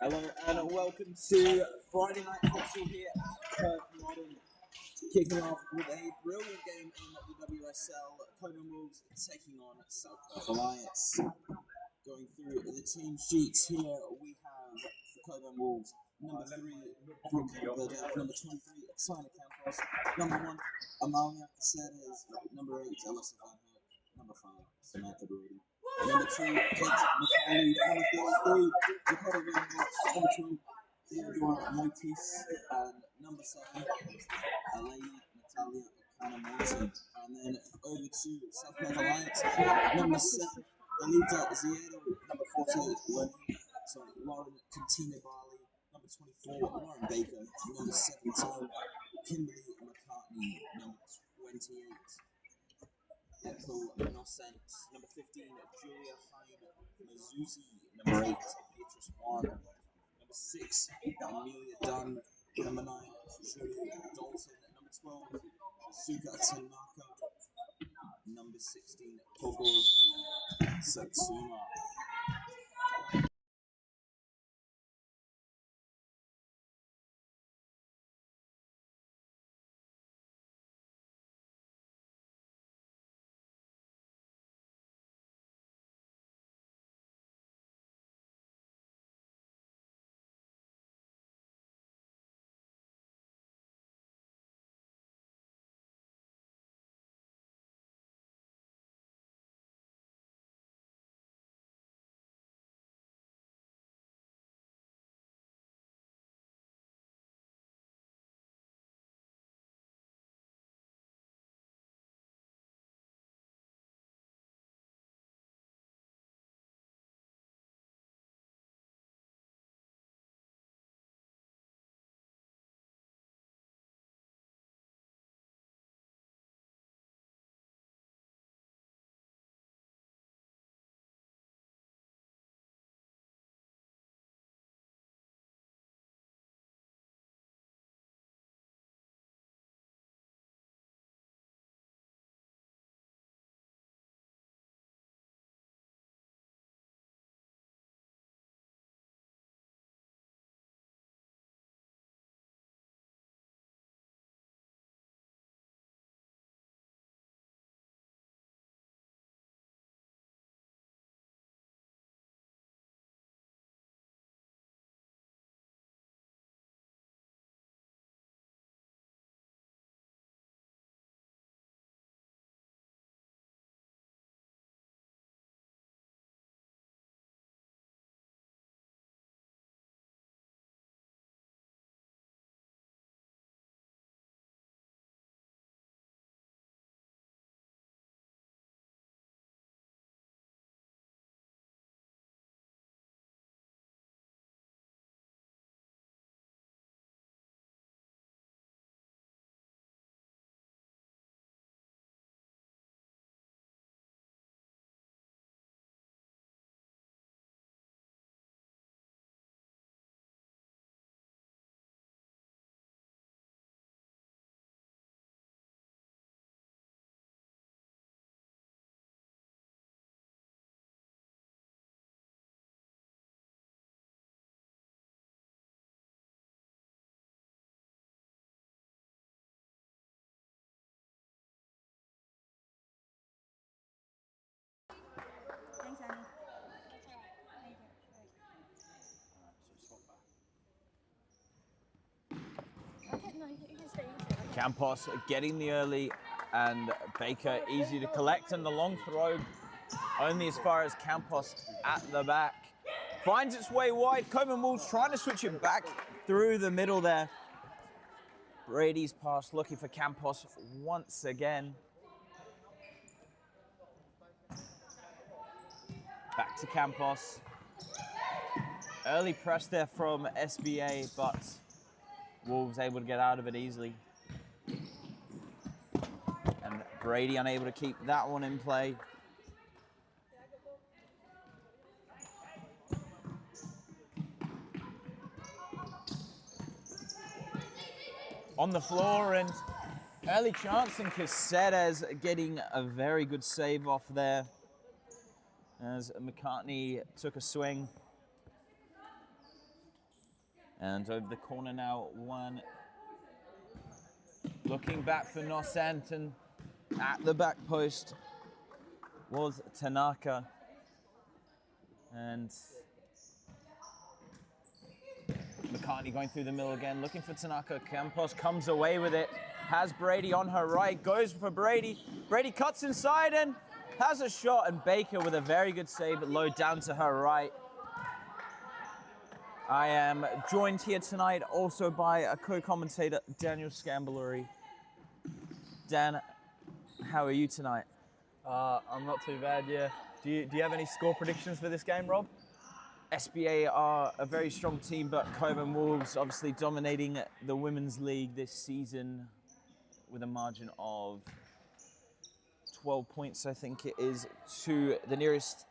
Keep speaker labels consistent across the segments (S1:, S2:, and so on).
S1: Hello and welcome to Friday Night Futsal here at Perth Modern. Kicking off with a brilliant game in the WSL. Cockburn Wolves taking on Supa-Liga Alliance. Going through the team sheets here, we have for Cockburn Wolves number 3, Brooke Cockburn, number 23, Sana Campos, number 1, Amalia Caceres, number 8, Alyssa Van Hook, number 5, Samantha Brady, number 2, Kate McCauley, number 33, Dakota Van Hook, number 12, Theodora Moitis, and number 7, Elaine Natalia O'Connor Morton. And then over to Supa-Liga Alliance, number 7, Alita Ziedo, number 48, Lauren Cantina Barley, number 24, Lauren Baker, number 17, Kimberly McCartney, number 28, Echo Innocent, number 15, Julia Hine Mazuzi, number 8, Beatrice Wan, number 6, Amelia Dunn, number 9, Julie Dalton, number 12, Suka Tanaka, number 16, Togo Satsuma.
S2: Thanks, Annie. Okay, no, you can stay.
S3: Campos getting the early and Baker easy to collect, and the long throw only as far as Campos at the back. Finds its way wide. Cockburn Wolves trying to switch it back through the middle there. Brady's pass looking for Campos once again. Back to Campos. Early press there from SBA, but Wolves able to get out of it easily. And Brady unable to keep that one in play. On the floor, and early chance, and Caceres getting a very good save off there as McCartney took a swing. And over the corner now, one looking back for Nosant, and at the back post was Tanaka. And McCartney going through the middle again, looking for Tanaka. Campos comes away with it, has Brady on her right, goes for Brady. Brady cuts inside and has a shot, and Baker with a very good save, low down to her right. I am joined here tonight also by a co-commentator, Daniel Scambolari. Dan, how are you tonight?
S4: I'm not too bad, yeah. Do you have any score predictions for this game, Rob?
S3: SBA are a very strong team, but Cockburn Wolves obviously dominating the Women's League this season with a margin of 12 points, I think it is, to the nearest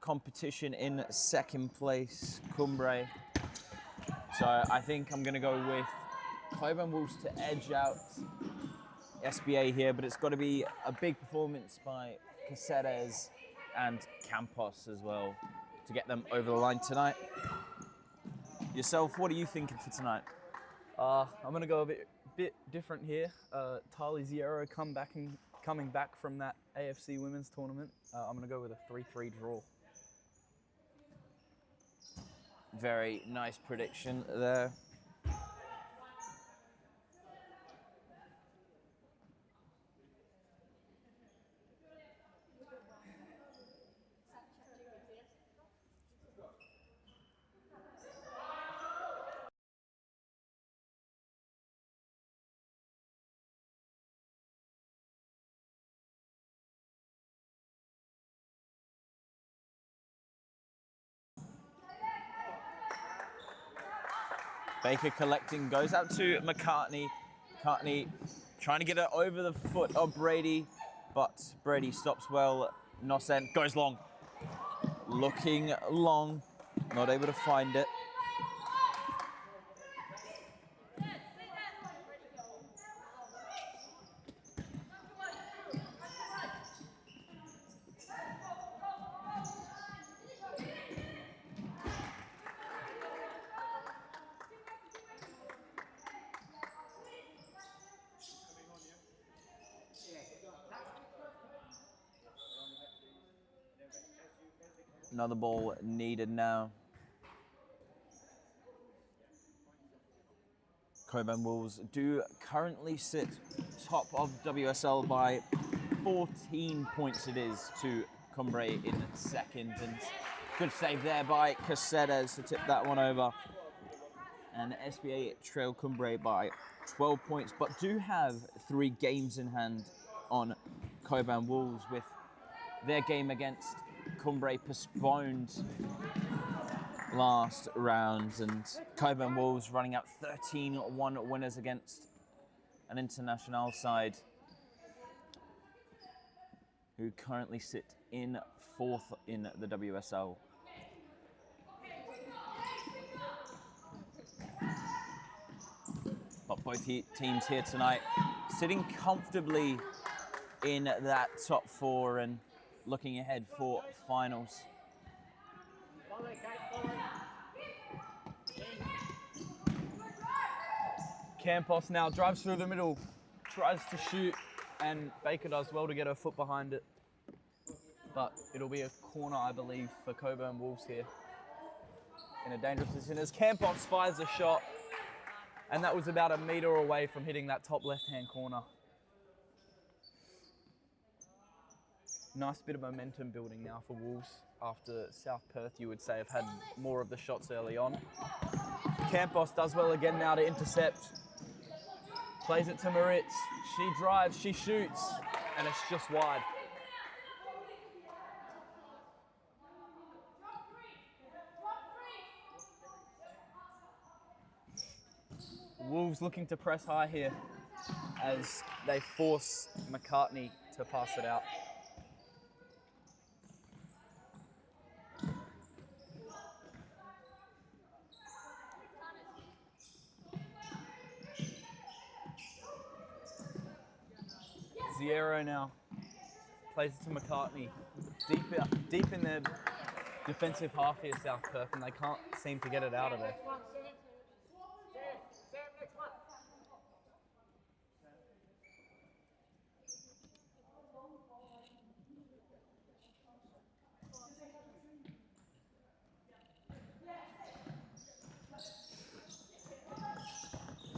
S3: competition in second place, Cumbrae. So I think I'm going to go with Cockburn Wolves to edge out SBA here, but it's got to be a big performance by Caceres and Campos as well to get them over the line tonight. Yourself, what are you thinking for tonight?
S4: I'm going to go a bit different here. Tali Zierro coming back from that AFC Women's Tournament. I'm going to go with a 3-3 draw.
S3: Very nice prediction there. Baker collecting, goes out to McCartney. McCartney trying to get it over the foot of Brady, but Brady stops well. Nosant goes long. Looking long, not able to find it. Another ball needed now. Cockburn Wolves do currently sit top of WSL by 14 points it is to Cumbrae in second. And good save there by Caceres to tip that one over. And SBA trail Cumbrae by 12 points, but do have 3 games in hand on Cockburn Wolves, with their game against Cumbrae postponed last round, and Cockburn Wolves running out 13-1 winners against an international side who currently sit in 4th in the WSL. But both teams here tonight sitting comfortably in that top 4 and looking ahead for finals.
S4: Campos now drives through the middle, tries to shoot, and Baker does well to get her foot behind it. But it'll be a corner, I believe, for Cockburn Wolves here. In a dangerous position as Campos fires a shot, and that was about a metre away from hitting that top left-hand corner. Nice bit of momentum building now for Wolves after South Perth, you would say, have had more of the shots early on. Campos does well again now to intercept. Plays it to Moritz. She drives, she shoots, and it's just wide. Wolves looking to press high here as they force McCartney to pass it out. Zierro now plays it to McCartney. Deep in their defensive half here, South Perth, and they can't seem to get it out of there.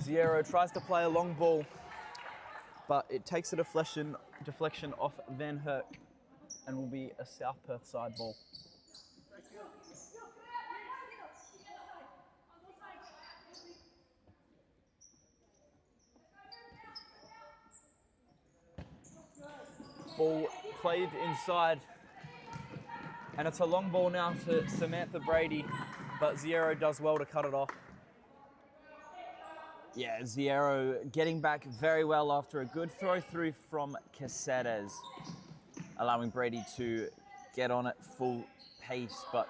S4: Zero tries to play a long ball, but it takes a deflection off Van Herk and will be a South Perth side ball. Ball played inside, and it's a long ball now to Samantha Brady, but Zero does well to cut it off.
S3: Yeah, Zero getting back very well after a good throw through from Caceres, allowing Brady to get on at full pace, but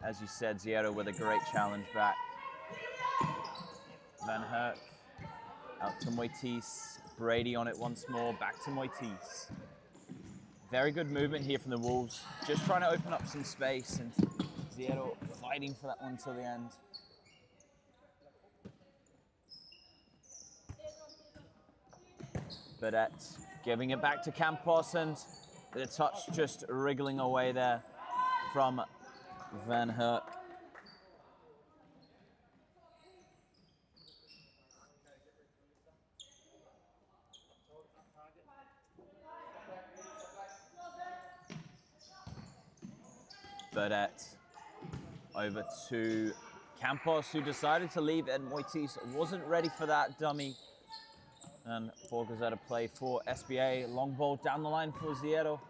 S3: as you said, Zero with a great challenge back. Van Herk out to Moitis, Brady on it once more, back to Moitis. Very good movement here from the Wolves, just trying to open up some space, and Zero fighting for that one till the end. Burdett giving it back to Campos, and the touch just wriggling away there from Van Herk. Burdett over to Campos, who decided to leave, and Moitis wasn't ready for that dummy. And ball goes out of play for SBA. Long ball down the line for Zero.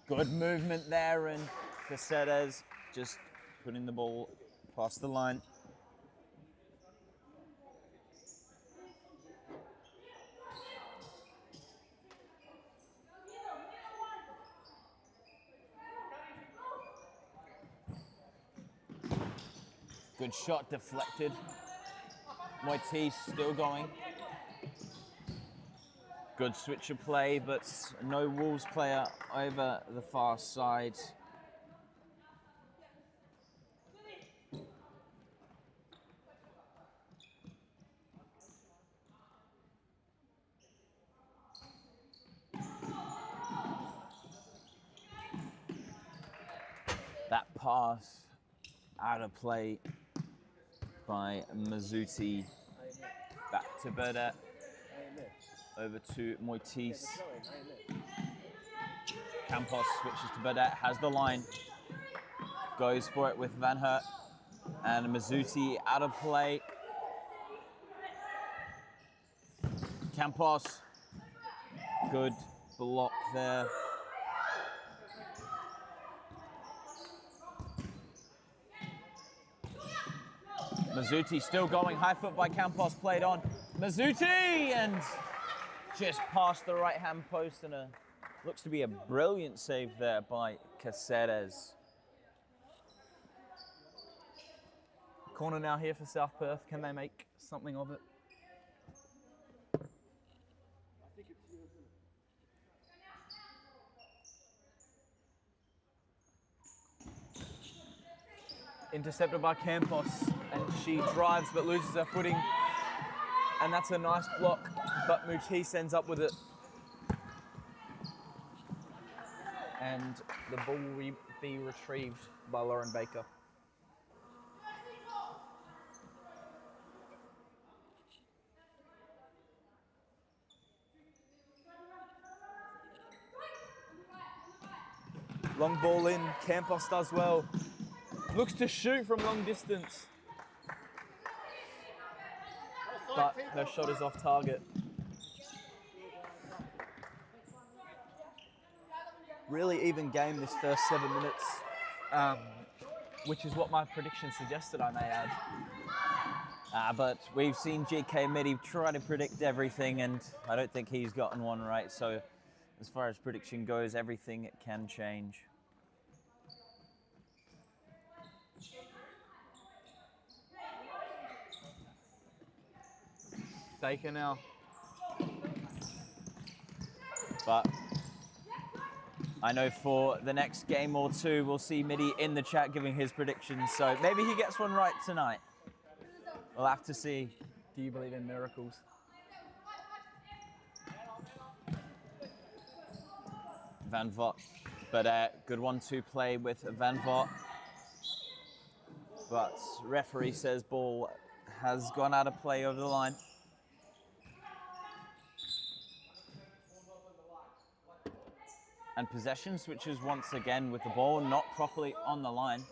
S3: Good movement there, and Caceres just putting the ball past the line. Good shot deflected. Moitis still going. Good switch of play, but no Wolves player over the far side. That pass out of play by Mazzuti. Back to Burdett. Over to Moitis. Campos switches to Burdett, has the line. Goes for it with Van Herk. And Mazzuti out of play. Campos. Good block there. Mazzuti still going, high foot by Campos, played on. Mazzuti, and just past the right-hand post, and looks to be a brilliant save there by Caceres.
S4: Corner now here for South Perth. Can they make something of it? Intercepted by Campos, and she drives but loses her footing. And that's a nice block, but Mutis ends up with it. And the ball will be retrieved by Lauren Baker. Long ball in, Campos does well. Looks to shoot from long distance. But her shot is off target. Really even game this first 7 minutes, which is what my prediction suggested, I may add.
S3: But we've seen GK Midi try to predict everything, and I don't think he's gotten one right. So as far as prediction goes, everything can change.
S4: Baker now.
S3: But I know for the next game or two, we'll see Mitty in the chat giving his predictions, so maybe he gets one right tonight. We'll have to see.
S4: Do you believe in miracles?
S3: Van Vot, but good 1-2 play with Van Vot. But referee says ball has gone out of play over the line. And possession switches once again with the ball not properly on the line.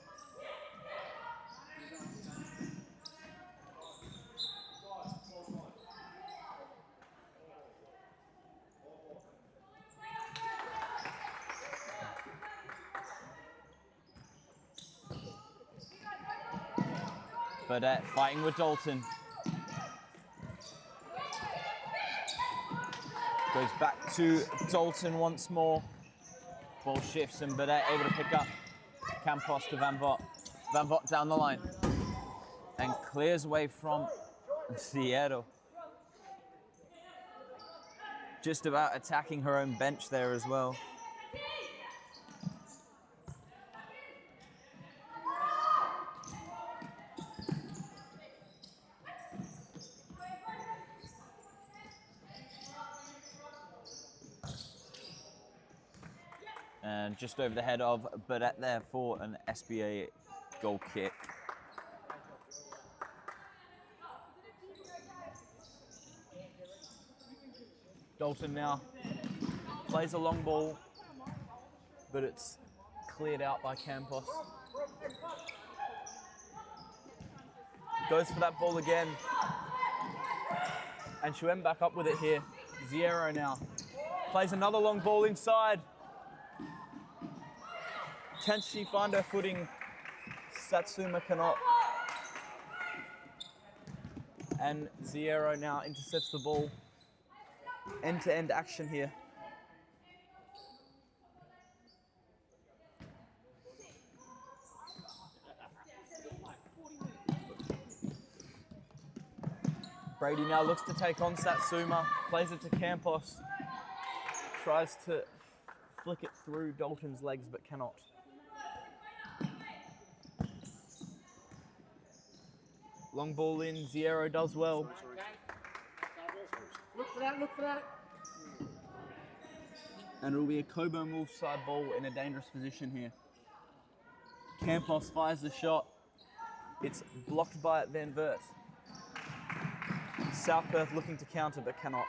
S3: But fighting with Dalton. Goes back to Dalton once more. Ball shifts and Burdett able to pick up. Campos to Van Vot. Van Vot down the line. And clears away from Zierro. Just about attacking her own bench there as well. And just over the head of Burdett there for an SBA goal kick.
S4: Dalton now plays a long ball, but it's cleared out by Campos. Goes for that ball again. And she went back up with it here. Zierro now plays another long ball inside. Can she find her footing? Satsuma cannot. And Zierro now intercepts the ball. End-to-end action here. Brady now looks to take on Satsuma, plays it to Campos, tries to flick it through Dalton's legs but cannot. Long ball in, Zierro does well.
S5: Look for that, look for that.
S4: And it'll be a Cockburn Wolves side ball in a dangerous position here. Campos fires the shot. It's blocked by Van Vert. South Perth looking to counter but cannot.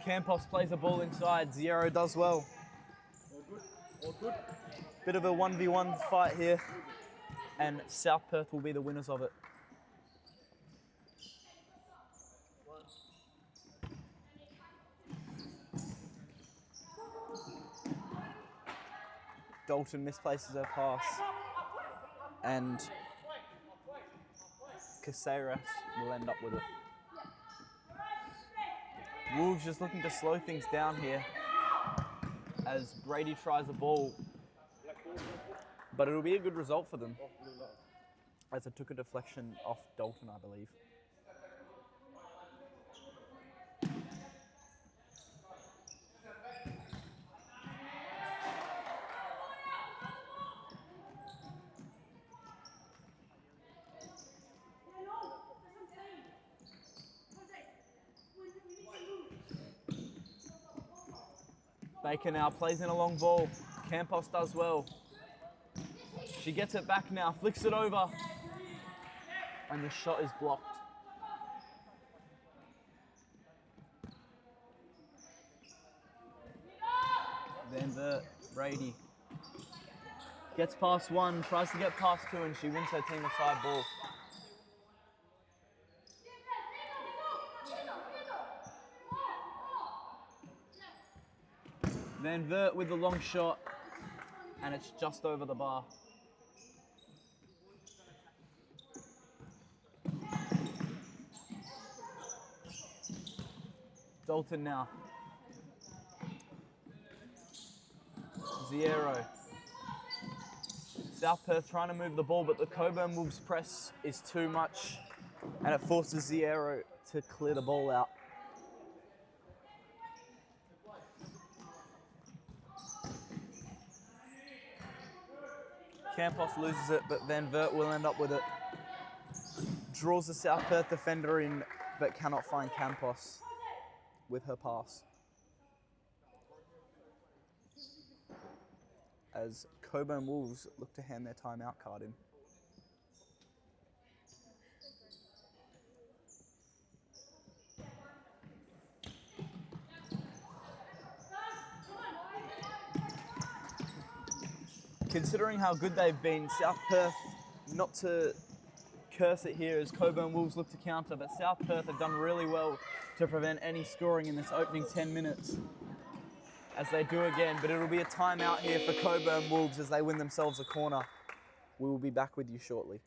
S4: Campos plays a ball inside. Zierro does well.
S5: All good.
S4: Bit of a 1v1 fight here, and South Perth will be the winners of it. Dalton misplaces her pass, and Caceres will end up with it. Wolves just looking to slow things down here as Brady tries a ball, but it'll be a good result for them as it took a deflection off Dalton, I believe. Baker now plays in a long ball. Campos does well. She gets it back now, flicks it over, and the shot is blocked. Van Vert, Brady gets past one, tries to get past two, and she wins her team a side ball. Van Vert with the long shot, and it's just over the bar. Dalton now. Zierro. South Perth trying to move the ball, but the Cockburn Wolves press is too much. and it forces Zierro to clear the ball out. Campos loses it, but then Vert will end up with it. Draws the South Perth defender in, but cannot find Campos with her pass. As Cockburn Wolves look to hand their timeout card in. Considering how good they've been, South Perth, not to curse it here as Cockburn Wolves look to counter, but South Perth have done really well to prevent any scoring in this opening 10 minutes. As they do again, but it'll be a timeout here for Cockburn Wolves as they win themselves a corner. We will be back with you shortly.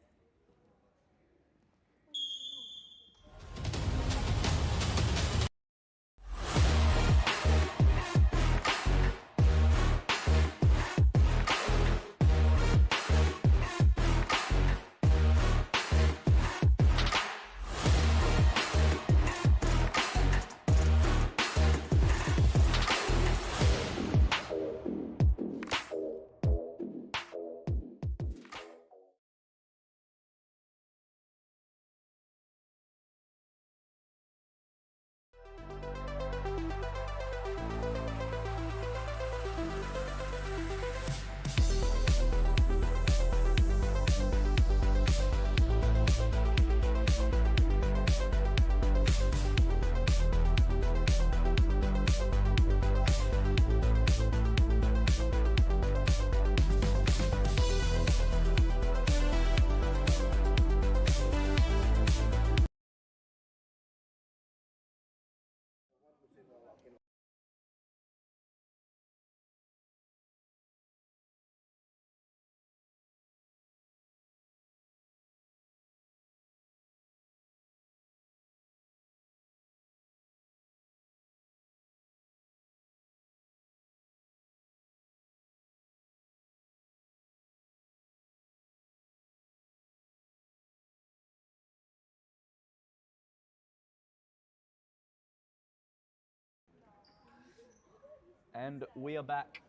S4: And we are back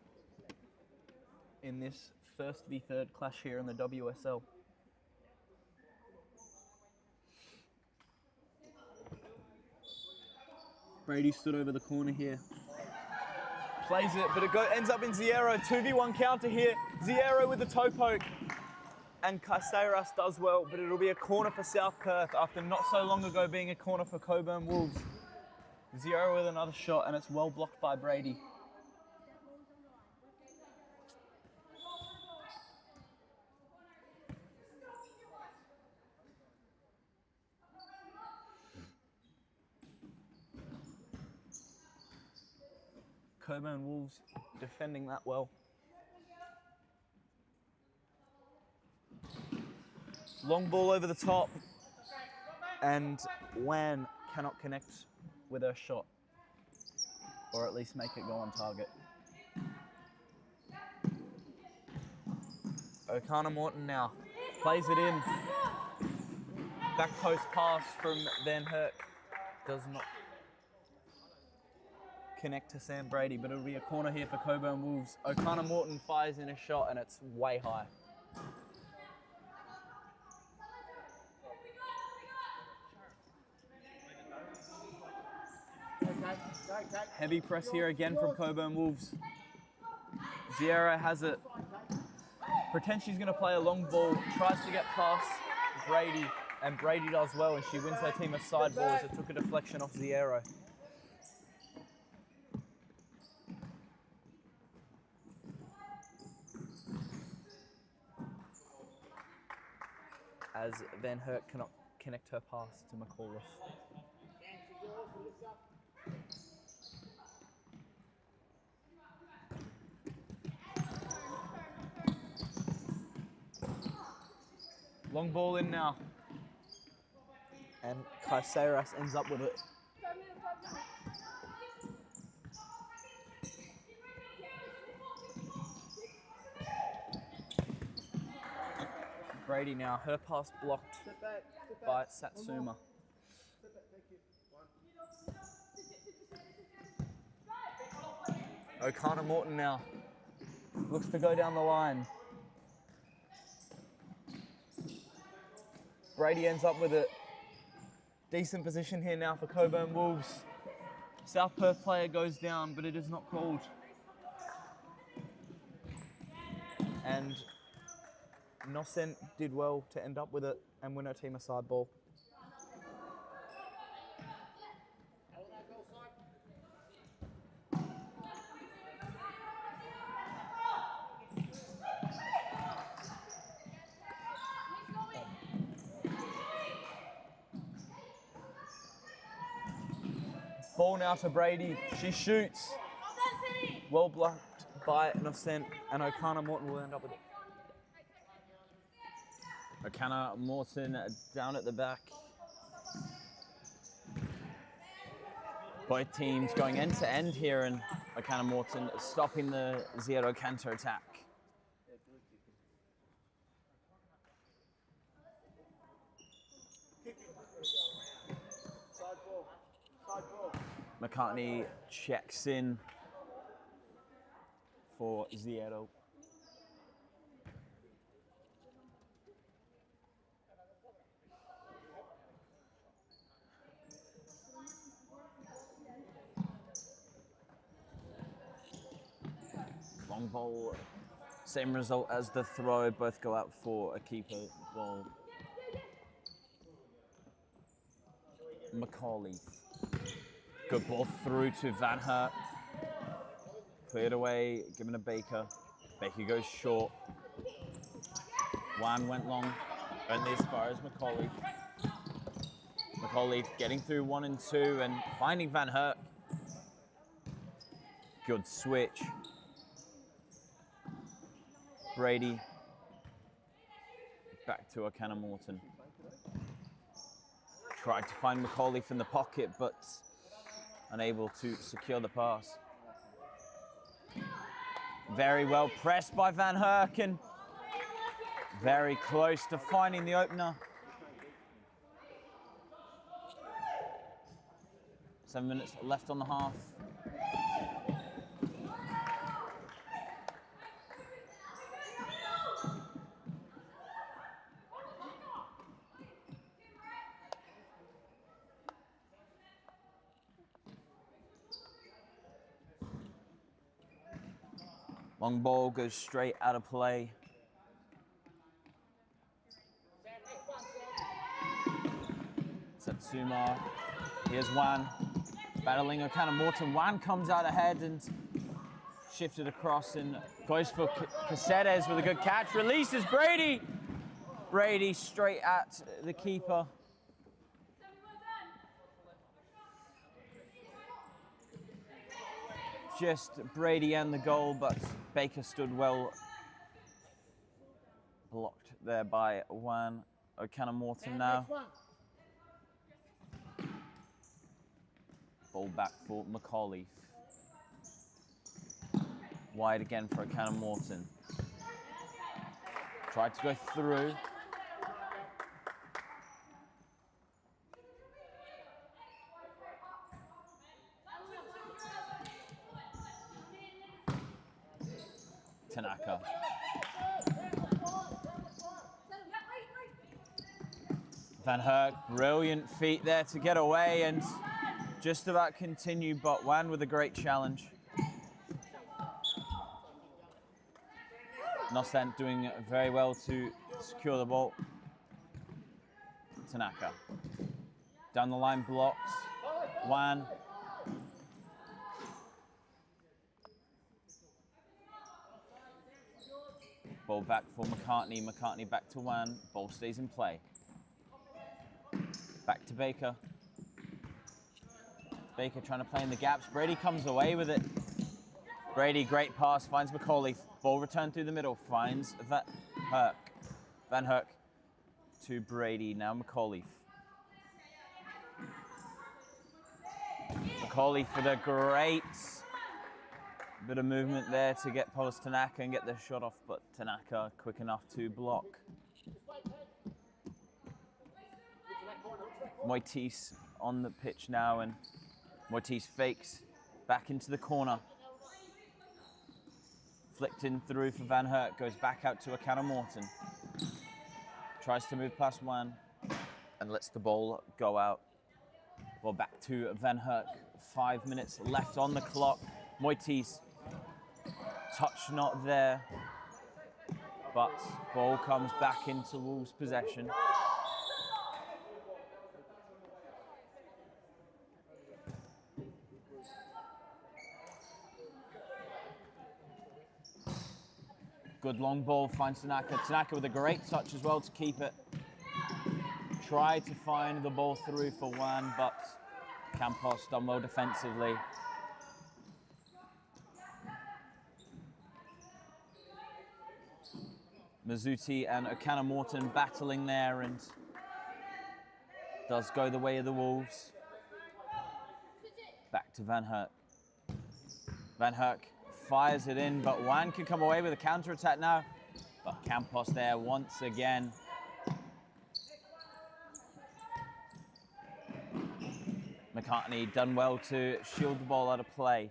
S4: in this first v third clash here in the WSL. Brady stood over the corner here. Plays it, but it ends up in Zierro. 2v1 counter here. Zierro with the toe poke. And Caceres does well, but it'll be a corner for South Perth after not so long ago being a corner for Cockburn Wolves. Zierro with another shot, and it's well blocked by Brady. Cockburn Wolves defending that well. Long ball over the top, and Wan cannot connect with her shot, or at least make it go on target. O'Connor Morton now plays it in. Back post pass from Van Herk does not connect to Sam Brady, but it'll be a corner here for Cockburn Wolves. O'Connor Morton fires in a shot, and it's way high. Heavy press here again from Cockburn Wolves. Zierro has it. Pretends she's going to play a long ball, tries to get past Brady, and Brady does well, and she wins her team a side ball as it took a deflection off Zierro. As Van Herk cannot connect her pass to McAuliffe. Long ball in now. And Caceres ends up with it. Brady now. Her pass blocked by Satsuma. O'Connor Morton now. Looks to go down the line. Brady ends up with a decent position here now for Cockburn Wolves. South Perth player goes down, but it is not called. And Noscent did well to end up with it and win her team a side ball. Ball now to Brady. She shoots. Well blocked by Noscent, and O'Connor Morton will end up with it.
S3: O'Connor Morton down at the back. Both teams going end to end here, and O'Connor Morton stopping the Zero counter attack. McCartney checks in for Zero. Long ball, same result as the throw, both go out for a keeper ball. Macaulay. Good ball through to Van Hert. Cleared away, given to Baker. Baker goes short. Wan went long, only as far as Macaulay. Macaulay getting through 1 and 2 and finding Van Hert. Good switch. Brady. Back to O'Connor Morton. Tried to find Macaulay from the pocket, but unable to secure the pass. Very well pressed by Van Herken. Very close to finding the opener. 7 minutes left on the half. Long ball goes straight out of play. Satsuma. Here's Wan. Battling O'Connor Morton. Wan comes out ahead and shifted across and goes for Caceres with a good catch. Releases Brady. Brady straight at the keeper. Just Brady and the goal, but Baker stood well blocked there by Wan. O'Connor Morton now. Ball back for Macaulay. Wide again for O'Connor Morton. Tried to go through. Tanaka. Van Herk, brilliant feet there to get away and just about continue, but Wan with a great challenge. Noscent doing very well to secure the ball. Tanaka. Down the line, blocks. Wan. Ball back for McCartney. McCartney back to Wan. Ball stays in play. Back to Baker. Baker trying to play in the gaps. Brady comes away with it. Brady, great pass, finds Macaulay. Ball returned through the middle, finds Van Herk to Brady. Now Macaulay. Macaulay for the great bit of movement there to get past Tanaka and get the shot off, but Tanaka quick enough to block. Moitis on the pitch now, and Moitis fakes back into the corner. Flicked in through for Van Herk, goes back out to Akana Morton. Tries to move past one and lets the ball go out. Well, back to Van Herk. 5 minutes left on the clock. Moitis, touch not there, but ball comes back into Wolves' possession. Good long ball, finds Tanaka. Tanaka with a great touch as well to keep it. Tried to find the ball through for Juan, but Campos done well defensively. Mazzuti and Akana Morton battling there, and does go the way of the Wolves. Back to Van Herk. Van Herk fires it in, but Juan can come away with a counter-attack now. But Campos there once again. McCartney done well to shield the ball out of play.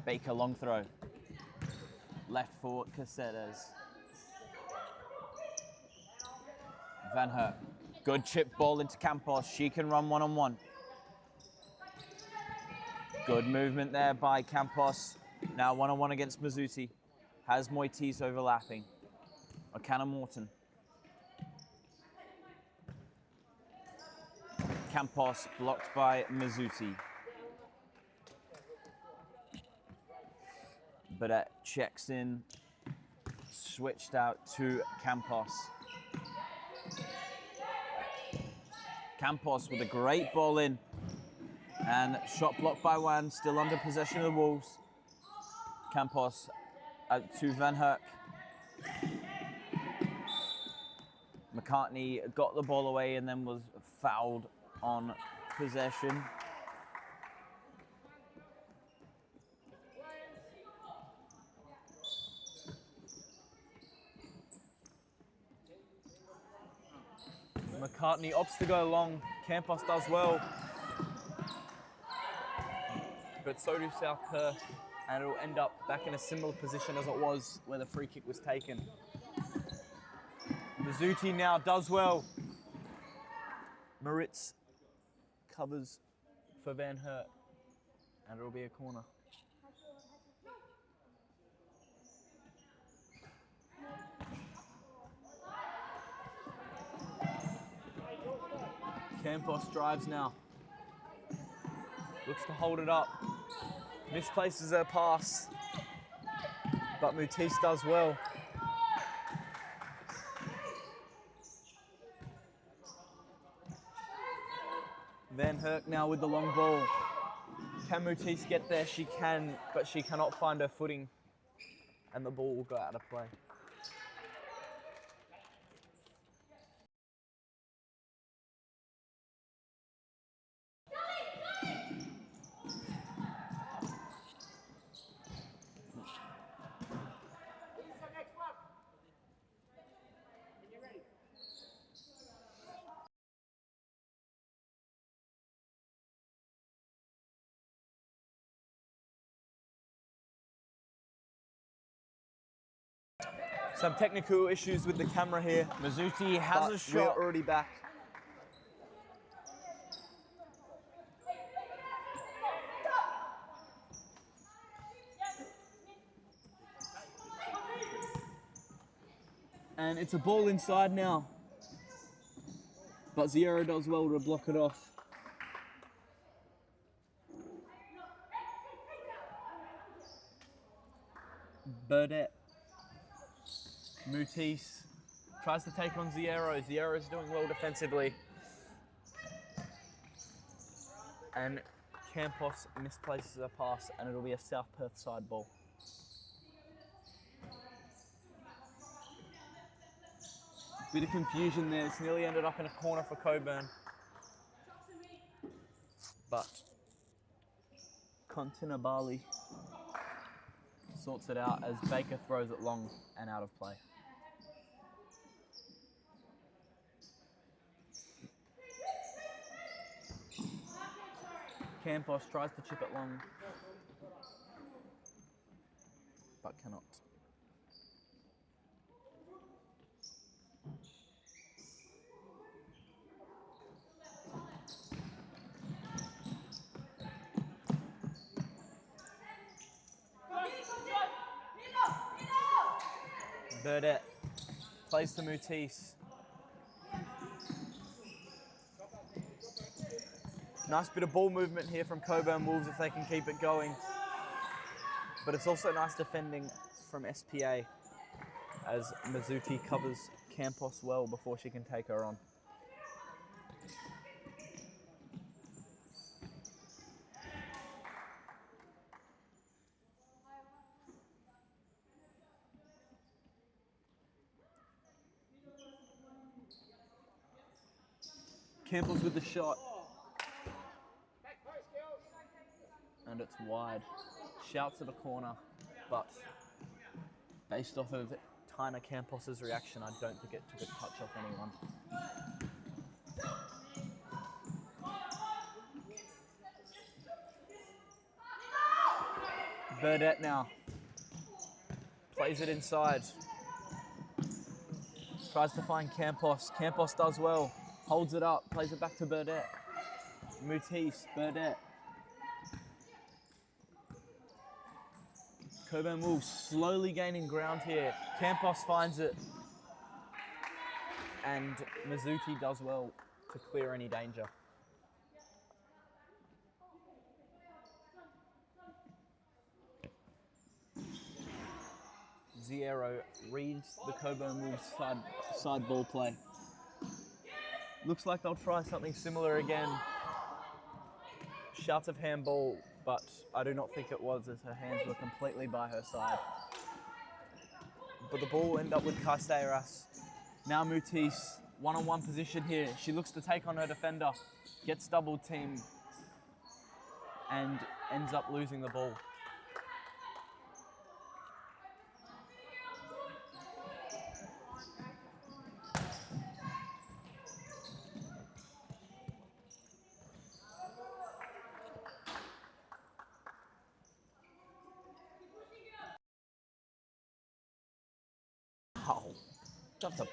S3: Baker long throw. Left for Caceres. Van Herk. Good chip ball into Campos. She can run one-on-one. Good movement there by Campos. Now one-on-one against Mazzuti. Has Moitis overlapping. Akana Morton. Campos blocked by Mazzuti. But checks in. Switched out to Campos. Campos with a great ball in, and shot blocked by Juan, still under possession of the Wolves. Campos out to Van Herk. McCartney got the ball away and then was fouled on possession.
S4: McCartney opts to go long. Campos does well. But so do South Perth. And it'll end up back in a similar position as it was where the free kick was taken. Mazzuti now does well. Moritz covers for Van Herk. And it'll be a corner. Campos drives now. Looks to hold it up. Misplaces her pass. But Mutis does well. Van Herk now with the long ball. Can Mutis get there? She can, but she cannot find her footing. And the ball will go out of play. Some technical issues with the camera here.
S3: Mazzuti has a shot.
S4: We're already back. And it's a ball inside now. But Zierra does well to block it off. Burdett. Mutis tries to take on Zierra. Zierra is doing well defensively. And Campos misplaces a pass and it'll be a South Perth side ball. Bit of confusion there. It's nearly ended up in a corner for Cockburn. But Kontinabali sorts it out as Baker throws it long and out of play. Campos tries to chip it long, but cannot. Burdett plays to Mutis. Nice bit of ball movement here from Cockburn Wolves if they can keep it going. But it's also nice defending from SPA as Mazzuti covers Campos well before she can take her on. Campbell's with the shot. And it's wide. Shouts at a corner, but based off of Tina Campos' reaction, I don't think it took a touch off anyone. Burdett now. Plays it inside. Tries to find Campos. Campos does well. Holds it up, plays it back to Burdett. Mutis, Burdett. Cockburn Wolves slowly gaining ground here. Campos finds it. And Mazzuti does well to clear any danger. Zierro reads the Cockburn Wolves side ball play. Looks like they'll try something similar again. Shouts of handball, but I do not think it was as her hands were completely by her side. But the ball will end up with Kaisteras. Now Mutis, one-on-one position here. She looks to take on her defender, gets double teamed, and ends up losing the ball. Just a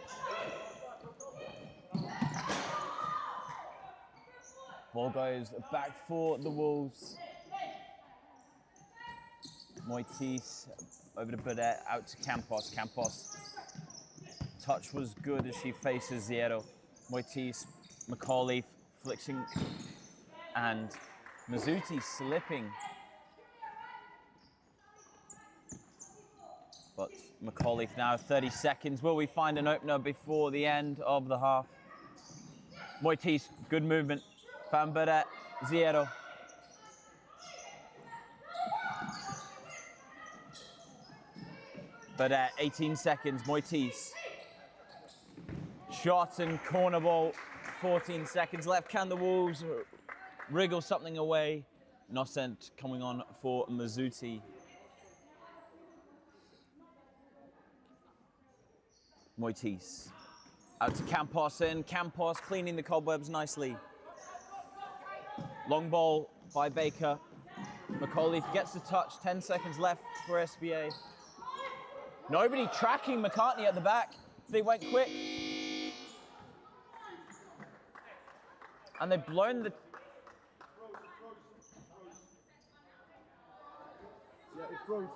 S4: ball goes back for the Wolves. Mutis over to Burdett, out to Campos. Campos touch was good as she faces Zierro. Mutis, McCauley flexing, and Mazzuti slipping. But McCauley now 30 seconds. Will we find an opener before the end of the half? Mutis, good movement. Found Burdett, Zierro. Burdett, 18 seconds. Mutis. Shot and corner ball, 14 seconds left. Can the Wolves wriggle something away? Innocent coming on for Mazzuti. Mutis. Out to Campos, and Campos cleaning the cobwebs nicely. Long ball by Baker. McCauley gets the touch, 10 seconds left for SBA. Nobody tracking McCartney at the back. They went quick. And they've blown the...
S5: Yeah, it froze.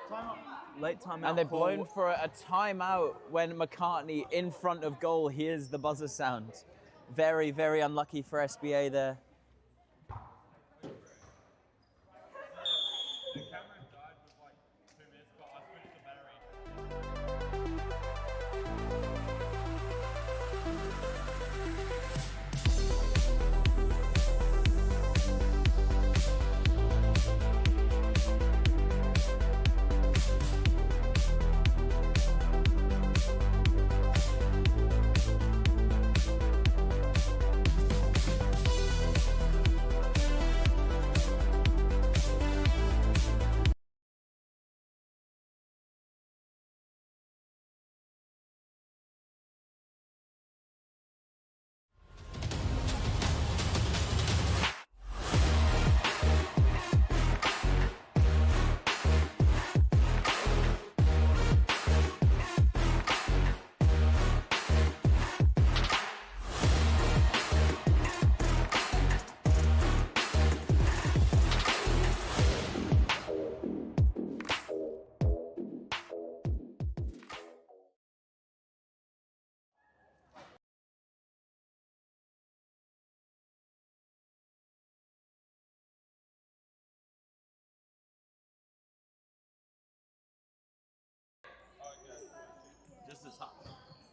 S5: Time up.
S4: Late timeout.
S3: And they've blown for a timeout when McCartney in front of goal hears the buzzer sound. Very, very unlucky for SBA there.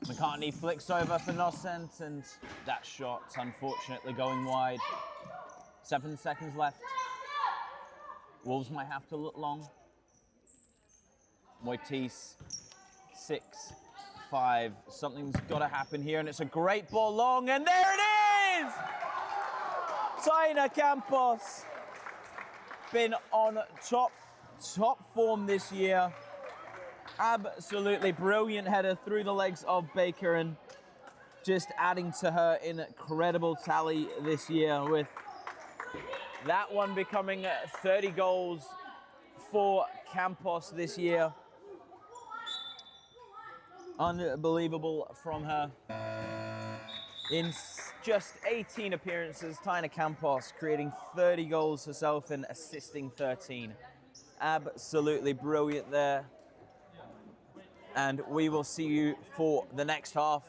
S3: McCartney flicks over for Nocent, and that shot's unfortunately going wide. 7 seconds left. Wolves might have to look long. Moitis, 6, 5. Something's got to happen here, and it's a great ball long, and there it is! Taina Campos, been on top form this year. Absolutely brilliant header through the legs of Baker, and just adding to her incredible tally this year, with that one becoming 30 goals for Campos this year. Unbelievable from her. In just 18 appearances, Taina Campos creating 30 goals herself and assisting 13. Absolutely brilliant there. And we will see you for the next half.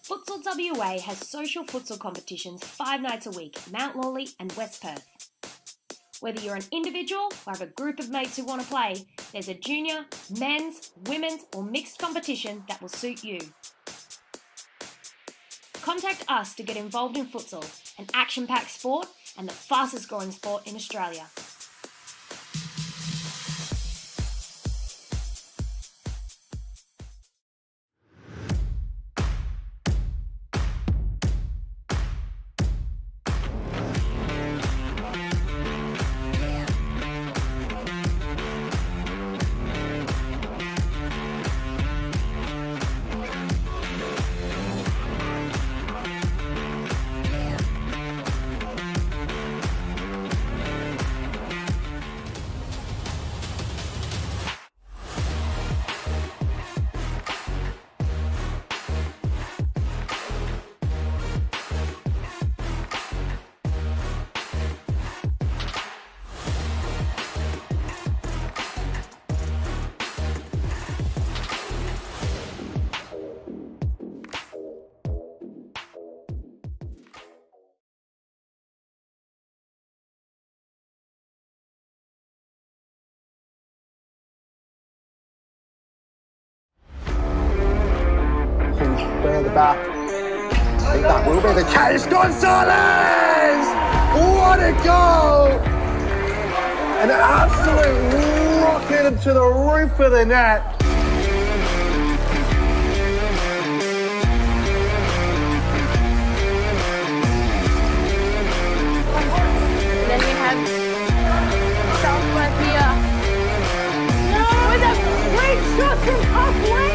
S2: Futsal WA has social futsal competitions 5 nights a week, Mount Lawley and West Perth. Whether you're an individual or have a group of mates who want to play, there's a junior, men's, women's or mixed competition that will suit you. Contact us to get involved in futsal, an action-packed sport and the fastest growing sport in Australia.
S6: Further back. I think that will be the case. Gonzalez! What a goal! An absolute rocket to the roof of the net.
S2: And then we have Southwest here. With a great shot from halfway.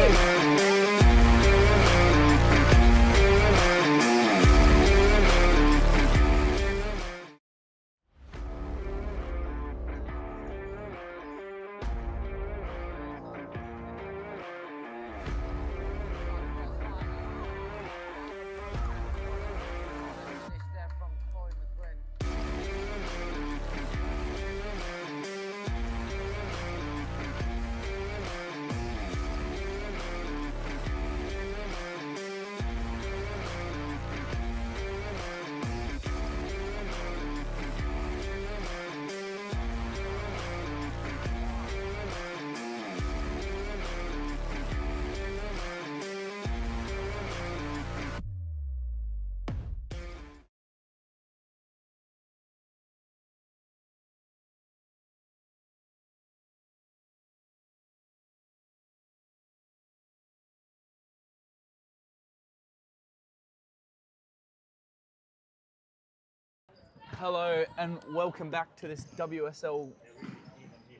S4: Hello and welcome back to this WSL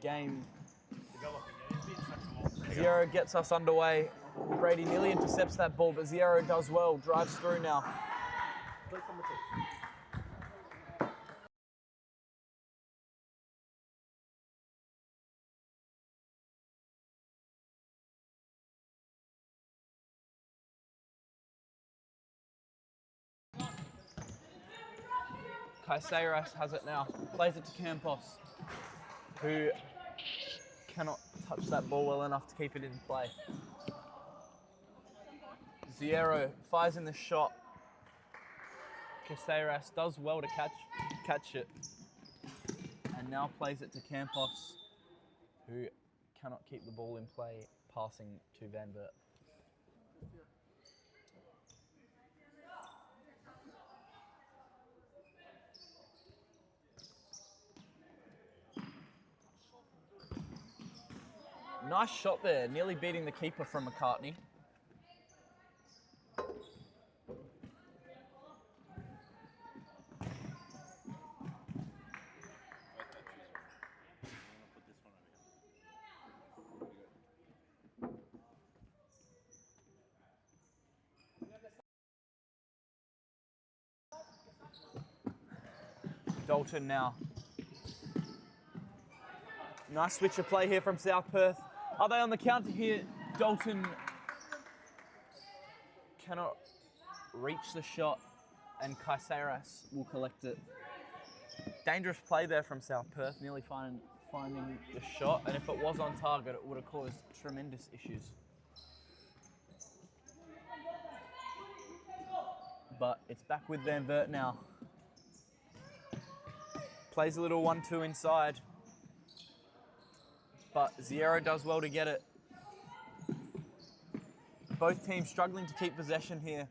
S4: game. Zero gets us underway. Brady nearly intercepts that ball, but Zero does well, drives through now. Kaiseras has it now, plays it to Campos, who cannot touch that ball well enough to keep it in play. Zero fires in the shot. Kaiseras does well to catch it, and now plays it to Campos, who cannot keep the ball in play, passing to Van Vert. Nice shot there, nearly beating the keeper from McCartney. Dalton now. Nice switch of play here from South Perth. Are they on the counter here? Dalton cannot reach the shot, and Kaiseras will collect it. Dangerous play there from South Perth, nearly finding the shot, and if it was on target, it would have caused tremendous issues. But it's back with Van Vert now. Plays a little 1-2 inside, but Zero does well to get it. Both teams struggling to keep possession here,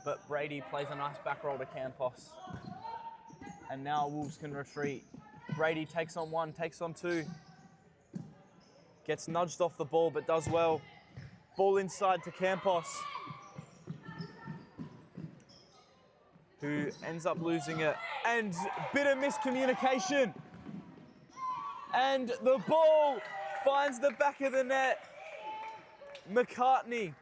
S4: but Brady plays a nice back roll to Campos. And now Wolves can retreat. Brady takes on one, takes on two. Gets nudged off the ball, but does well. Ball inside to Campos, who ends up losing it. And bit of miscommunication. And the ball finds the back of the net. McCartney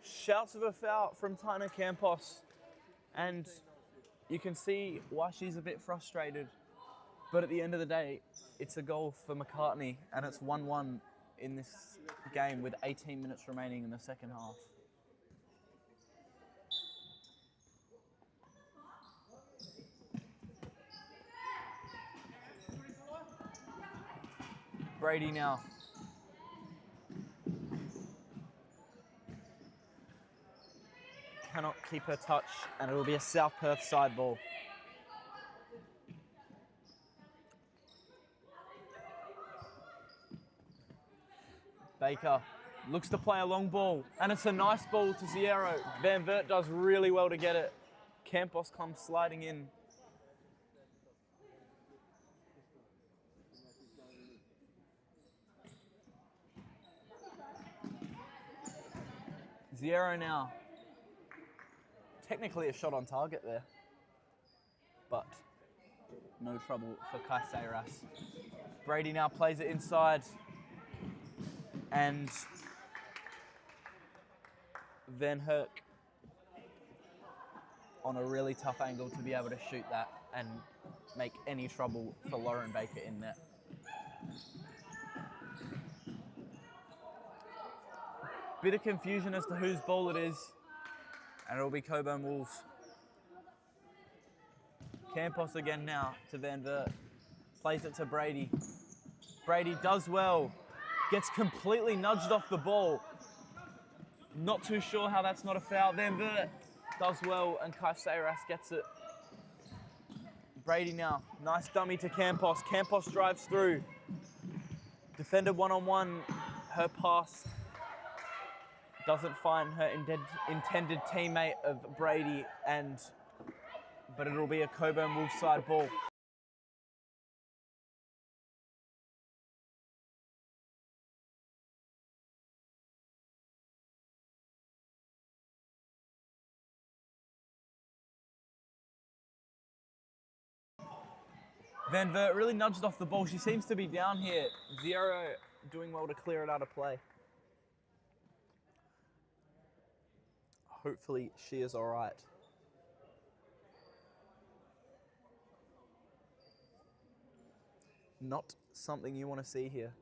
S4: shouts of a foul from Tina Campos. And you can see why she's a bit frustrated. But at the end of the day, it's a goal for McCartney, and it's 1-1 in this game with 18 minutes remaining in the second half. Brady now. Cannot keep her touch, and it will be a South Perth side ball. Baker looks to play a long ball, and it's a nice ball to Zero. Van Vert does really well to get it. Campos comes sliding in. Zero now. Technically a shot on target there, but no trouble for Kaiseras. Brady now plays it inside, and Van Herk on a really tough angle to be able to shoot that and make any trouble for Lauren Baker in net. Bit of confusion as to whose ball it is, and it'll be Cockburn Wolves. Campos again now to Van Vert. Plays it to Brady. Brady does well. Gets completely nudged off the ball. Not too sure how that's not a foul. Van Vert does well, and Kaiseras gets it. Brady now. Nice dummy to Campos. Campos drives through. Defended one-on-one. Her pass doesn't find her intended teammate of Brady, but it'll be a Cockburn Wolves side ball. Van Vert really nudged off the ball. She seems to be down here. Zero doing well to clear it out of play. Hopefully she is all right. Not something you want to see here.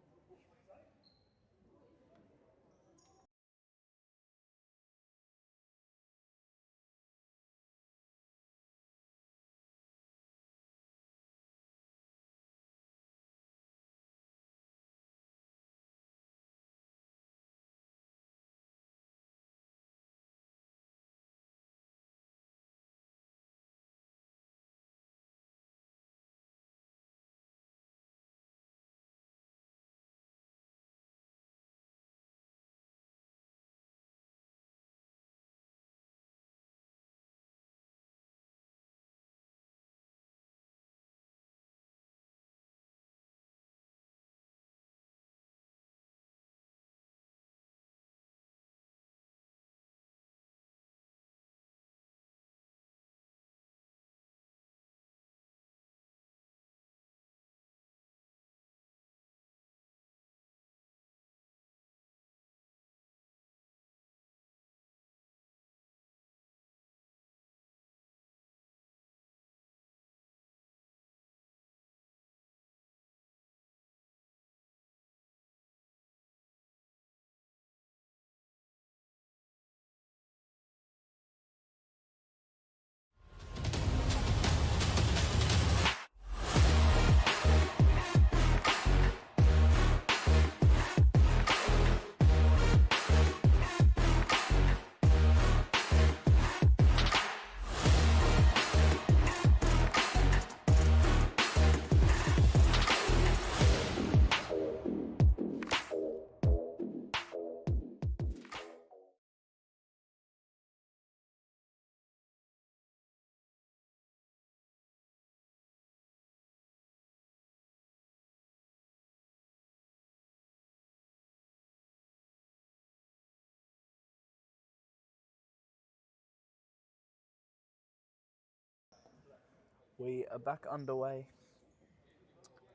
S4: We are back underway.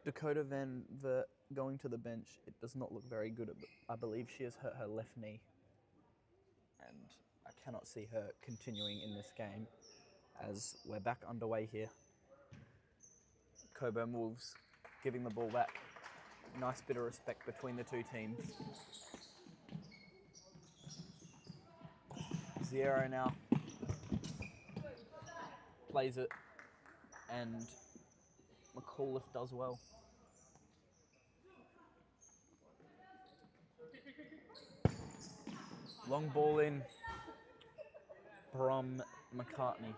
S4: Dakota Van Vert going to the bench. It does not look very good. I believe she has hurt her left knee. And I cannot see her continuing in this game as we're back underway here. Cockburn Wolves giving the ball back. Nice bit of respect between the two teams. Zero now. Plays it. And McAuliffe does well. Long ball in from McCartney.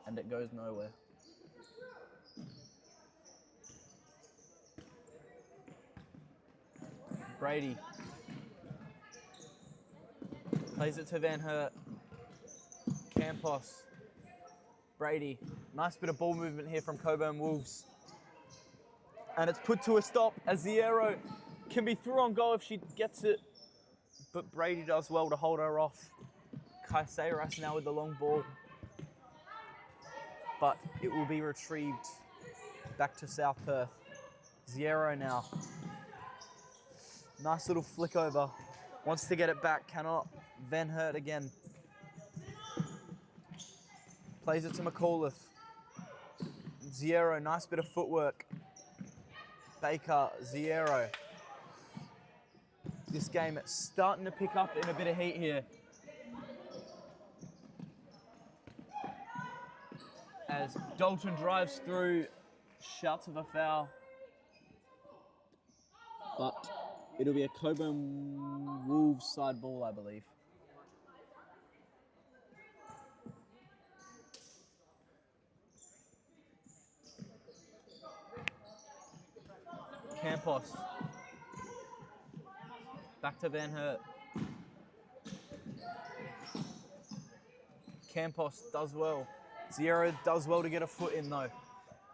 S4: And it goes nowhere. Brady. Plays it to Van Hert. Campos. Brady. Nice bit of ball movement here from Cockburn Wolves. And it's put to a stop as the arrow can be through on goal if she gets it. But Brady does well to hold her off. Kaiseras now with the long ball. But it will be retrieved back to South Perth. Zero now. Nice little flick over. Wants to get it back, cannot. Van Hert again. Plays it to McAuliffe. Zero, nice bit of footwork. Baker, Zero. This game is starting to pick up in a bit of heat here. As Dalton drives through, shouts of a foul. But it'll be a Cockburn Wolves side ball, I believe. Campos. Back to Van Hert. Campos does well. Zero does well to get a foot in though.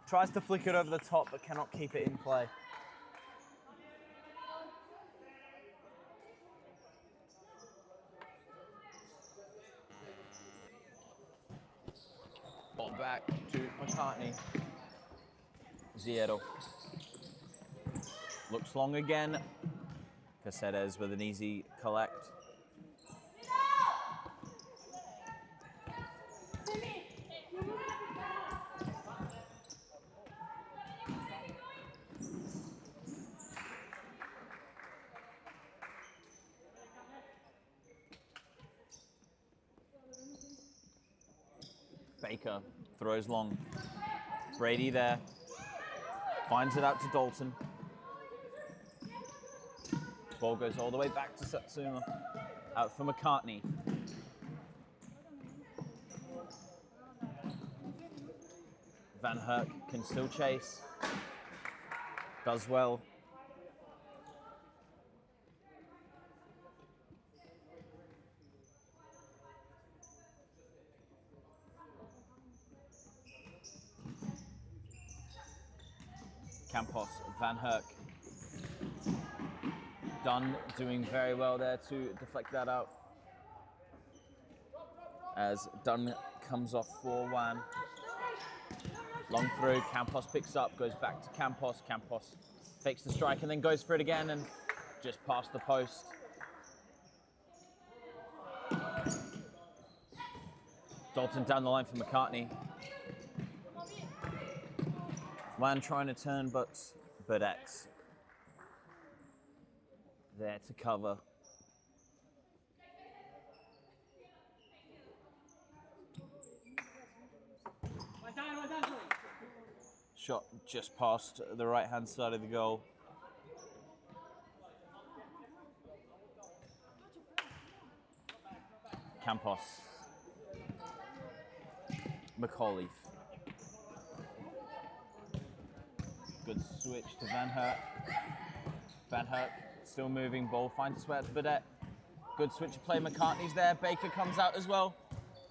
S4: Tries to flick it over the top but cannot keep it in play. Ball back to McCartney.
S3: Zero. Looks long again. Caceres with an easy collect. Baker throws long. Brady there. Finds it out to Dalton. Ball goes all the way back to Satsuma. Out for McCartney. Van Herk can still chase. Does well. Campos, Van Herk. Dunn doing very well there to deflect that out. As Dunn comes off for Wan. Long through, Campos picks up, goes back to Campos. Campos fakes the strike and then goes for it again and just past the post. Dalton down the line for McCartney. Wan trying to turn, but X there to cover. Shot just past the right-hand side of the goal. Campos. McAuliffe. Good switch to Van Herk. Van Herk still moving, ball finds its way out to Burdett. Good switch of play, McCartney's there. Baker comes out as well.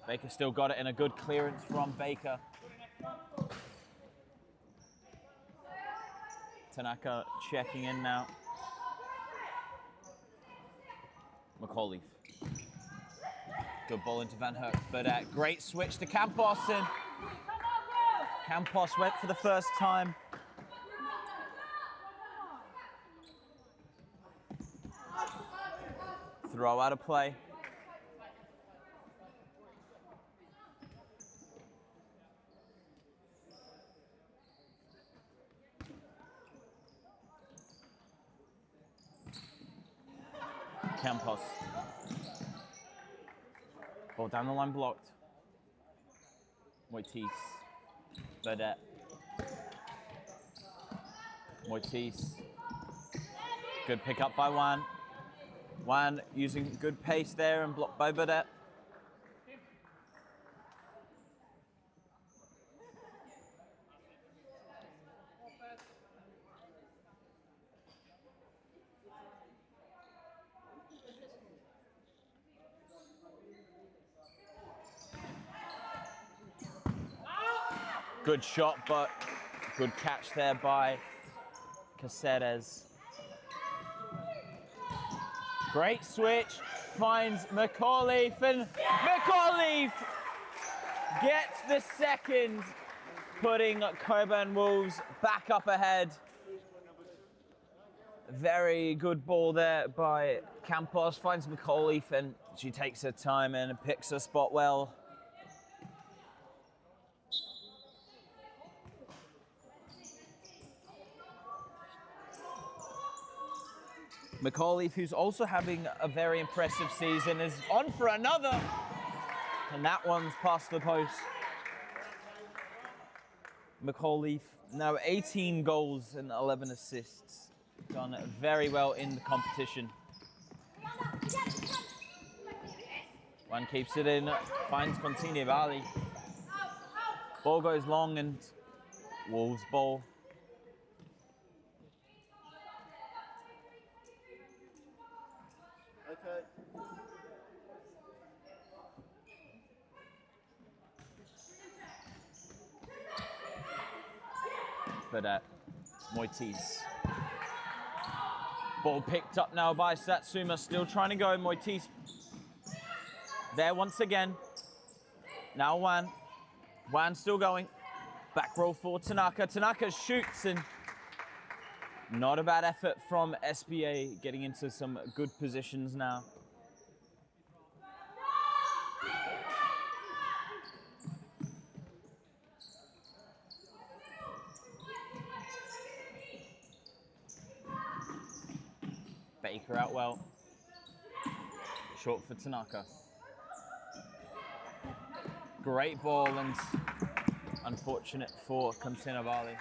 S3: Baker still got it in a good clearance from Baker. Tanaka checking in now. McAuliffe. Good ball into Van Herk. Burdett, great switch to Campos and Campos went for the first time. Throw out of play. Campos. Ball down the line blocked. Moitis. Burdett. Moitis. Good pick up by Wan. Wan using good pace there and blocked by Burdett. Good shot, but good catch there by Caceres. Great switch, finds McAuliffe, and McAuliffe gets the second, putting Cockburn Wolves back up ahead. Very good ball there by Campos, finds McAuliffe, and she takes her time and picks her spot well. McAuliffe, who's also having a very impressive season, is on for another. And that one's past the post. McAuliffe, now 18 goals and 11 assists. Done very well in the competition. One keeps it in, finds Contini Valley. Ball goes long and Wolves ball.
S5: Okay.
S3: But Moitis. Ball picked up now by Satsuma, still trying to go. Moitis there once again. Now Wan. Wan still going. Back roll for Tanaka. Tanaka shoots, and not a bad effort from SBA, getting into some good positions now. Baker out well. Short for Tanaka. Great ball, and unfortunate for Kantinabali.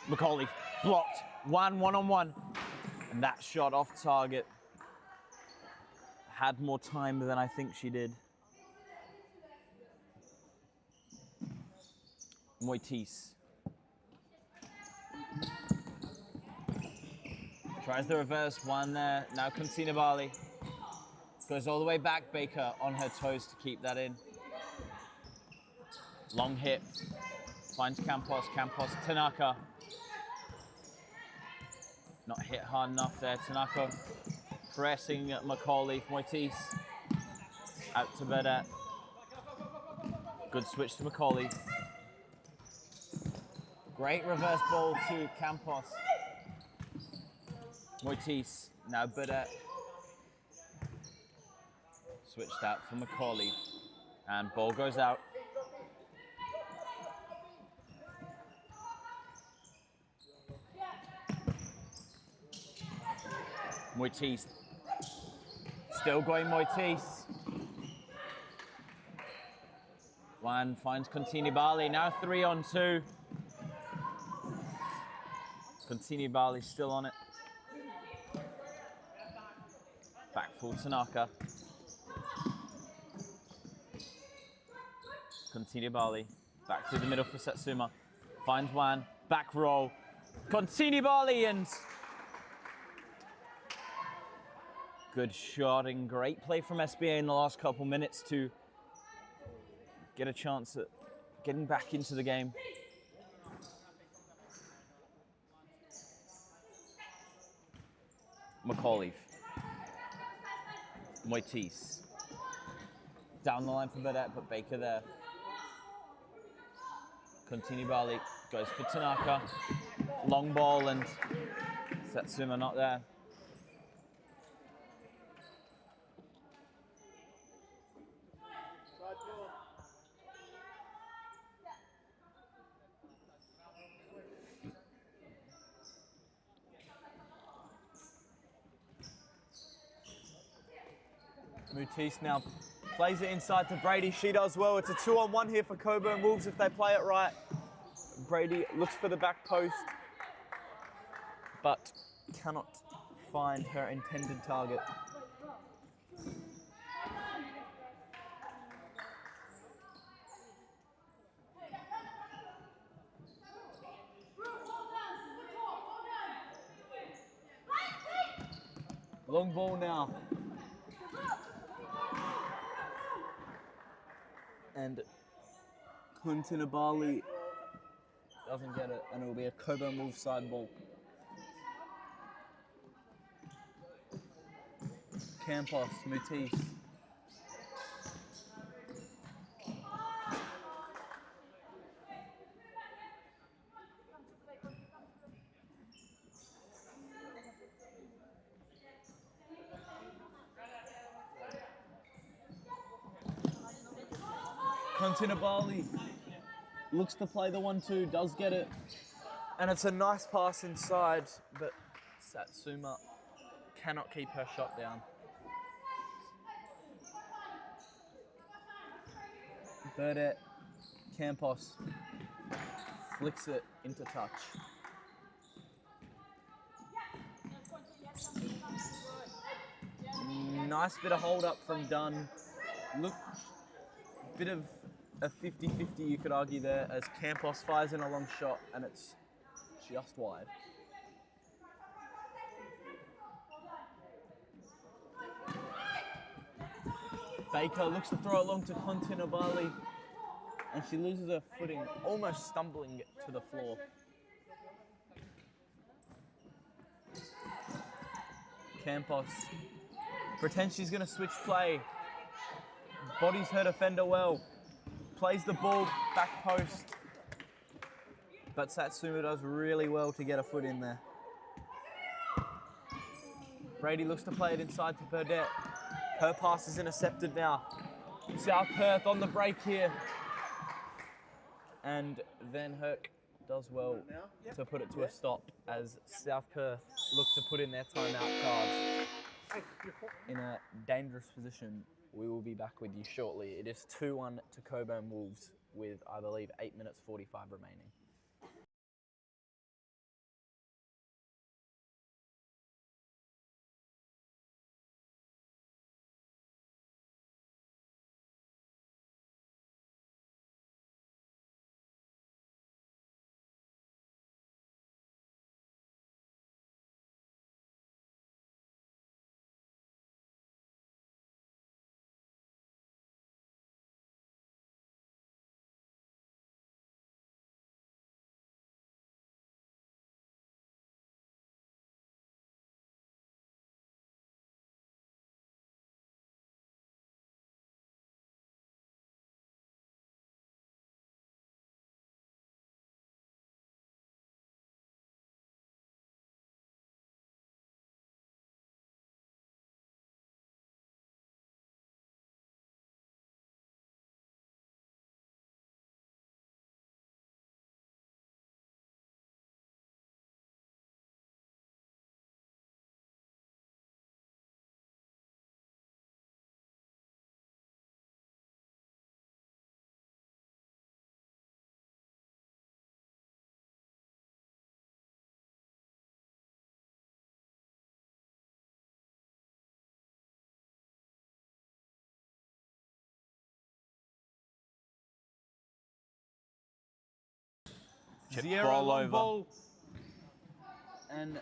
S3: McCauley blocked, one-on-one, and that shot off target. Had more time than I think she did. Moitis. Tries the reverse one there. Now Kantinabali. Goes all the way back. Baker on her toes to keep that in. Long hit. Finds Campos. Campos. Tanaka. Not hit hard enough there. Tanaka pressing McCauley. Moitis. Out to Burdett. Good switch to McCauley. Great reverse ball to Campos. Moitis, now Burdett. Switched out for McCauley. And ball goes out. Moitis. Still going Moitis. One finds Kantinabali, now 3-on-2. Kantinabali still on it. Back full Tanaka. Kantinabali back through the middle for Satsuma. Finds one, back roll. Kantinabali, and good shot and great play from SBA in the last couple minutes to get a chance at getting back into the game. McCauley. Moitis. Down the line for Burdett, but Baker there. Kantinabali goes for Tanaka. Long ball, and Satsuma not there.
S4: Mutis now plays it inside to Brady. She does well. It's a 2-on-1 here for Cockburn Wolves if they play it right. Brady looks for the back post, but cannot find her intended target. Long ball now. And Kantinabali doesn't get it, and it will be a Cockburn Wolves side ball. Campos, Mutis. Kantinabali looks to play the 1-2, does get it. And it's a nice pass inside, but Satsuma cannot keep her shot down. Burdett, Campos flicks it into touch. Nice bit of hold up from Dunn. Look, bit of a 50-50 you could argue there, as Campos fires in a long shot and it's just wide. Baker looks to throw it long to Kantinabali, and she loses her footing, almost stumbling to the floor. Campos pretends she's going to switch play. Bodies her defender well. Plays the ball back post. But Satsuma does really well to get a foot in there. Brady looks to play it inside to Burdett. Her pass is intercepted now. South Perth on the break here. And Van Herk does well to put it to a stop as South Perth look to put in their timeout cards. In a dangerous position, we will be back with you shortly. It is 2-1 to Cockburn Wolves with, I believe, 8 minutes 45 remaining. Zero long
S3: over.
S4: ball. And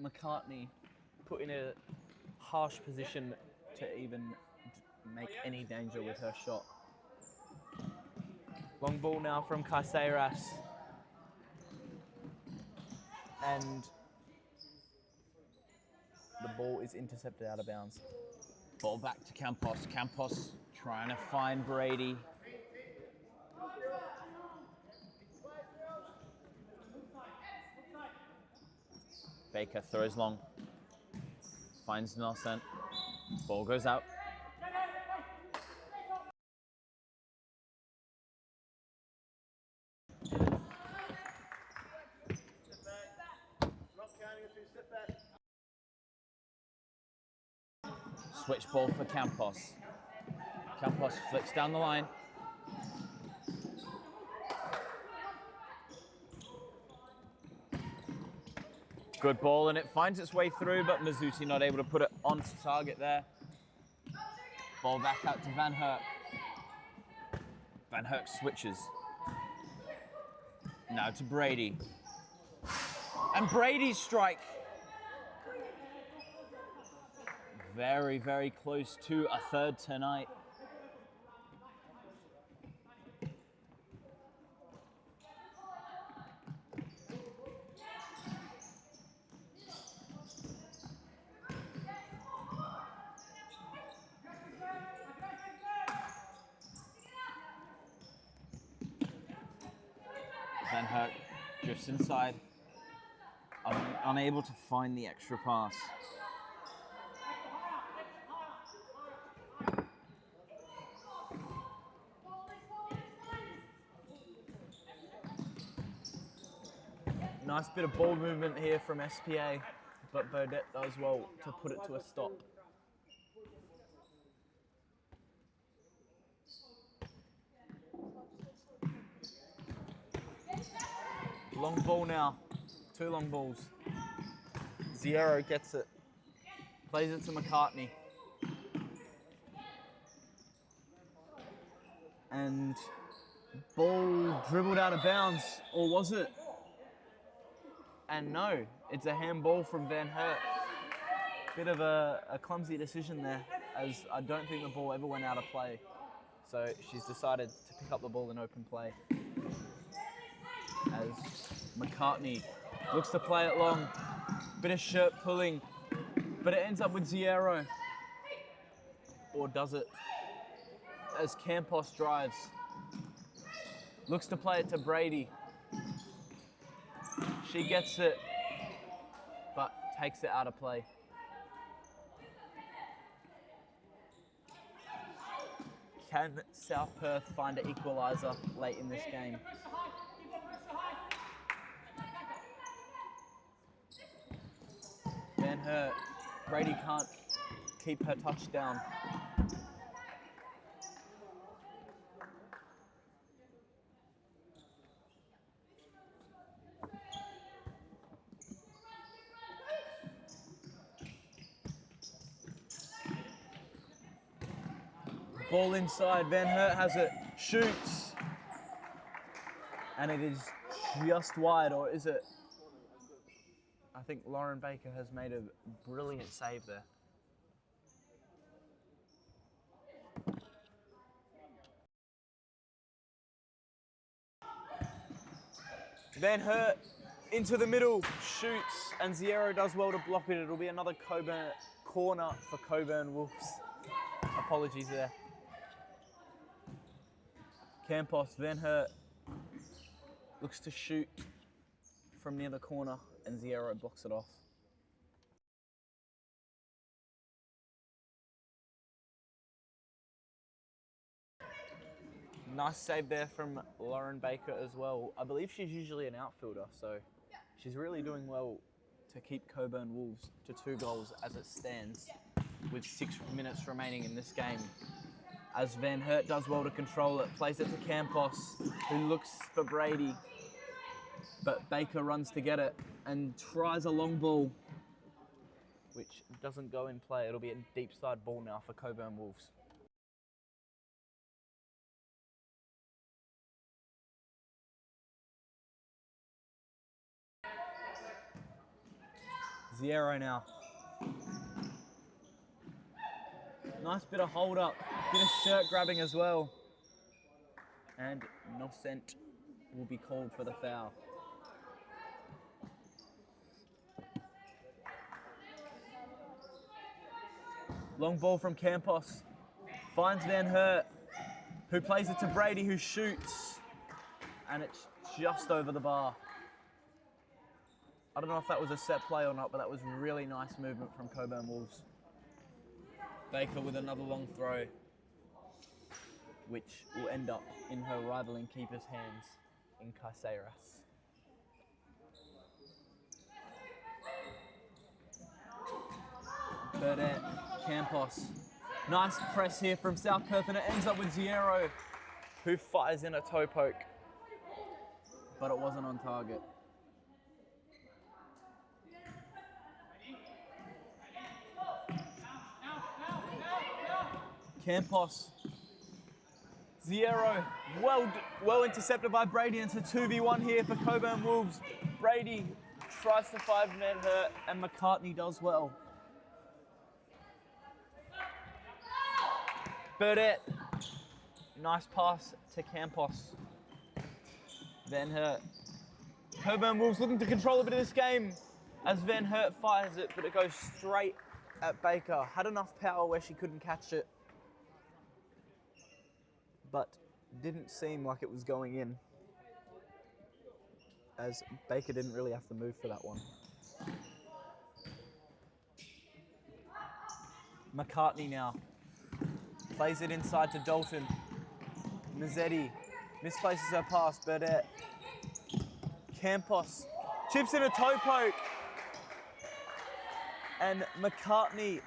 S4: McCartney put in a harsh position to even make any danger with her shot. Long ball now from Caceres. And the ball is intercepted out of bounds.
S3: Ball back to Campos. Campos trying to find Brady. Baker throws long. Finds Nelson. Ball goes out. Switch ball for Campos. Campos flicks down the line. Good ball, and it finds its way through, but Mizuti not able to put it onto target there. Ball back out to Van Herk. Van Herk switches. Now to Brady. And Brady's strike. Very, very close to a third tonight. Van Herk drifts inside, unable to find the extra pass. Nice bit of ball movement here from SPA, but Burdett does well to put it to a stop. Long ball now, 2 long balls. Zierro gets it, plays it to McCartney. And ball dribbled out of bounds, or was it? And no, it's a handball from Van Herk. Bit of a clumsy decision there, as I don't think the ball ever went out of play. So she's decided to pick up the ball in open play. As McCartney looks to play it long. Bit of shirt pulling
S4: But it ends up with Zierro. Or does it? As Campos drives. Looks to play it to Brady. She gets it, but takes it out of play. Can South Perth find an equaliser late in this game? Van Hurt, Brady can't keep her touchdown. Ball inside, Van Hurt has it, shoots. And it is just wide, or is it? I think Lauren Baker has made a brilliant save there. Van Hurt into the middle, shoots, and Zierro does well to block it. It'll be another Cockburn corner for Cockburn Wolves. Apologies there. Campos, Van Hurt looks to shoot from near the corner, and Zierro blocks it off. Nice save there from Lauren Baker as well. I believe she's usually an outfielder, so she's really doing well to keep Cockburn Wolves to 2 goals as it stands with 6 minutes remaining in this game. As Van Hurt does well to control it, plays it to Campos, who looks for Brady, but Baker runs to get it and tries a long ball, which doesn't go in play. It'll be a deep side ball now for Cockburn Wolves. Zierro now. Nice bit of hold up, bit of shirt grabbing as well. And Nocent will be called for the foul. Long ball from Campos. Finds Van Hurt, who plays it to Brady, who shoots. And it's just over the bar. I don't know if that was a set play or not, but that was really nice movement from Cockburn Wolves. Baker with another long throw, which will end up in her rivaling keeper's hands in Caceres. Burdett, Campos. Nice press here from South Perth, and it ends up with Zierro, who fires in a toe poke, but it wasn't on target. Campos, Zierro, well intercepted by Brady. It's a 2v1 here for Cockburn Wolves. Brady tries to find Van Hurt, and McCartney does well. Burdett, nice pass to Campos. Van Hurt. Cockburn Wolves looking to control a bit of this game as Van Hurt fires it, but it goes straight at Baker. Had enough power where she couldn't catch it, but didn't seem like it was going in, as Baker didn't really have to move for that one. McCartney now plays it inside to Dalton. Mazzetti misplaces her pass. Burdett. Campos chips in a toe poke, and McCartney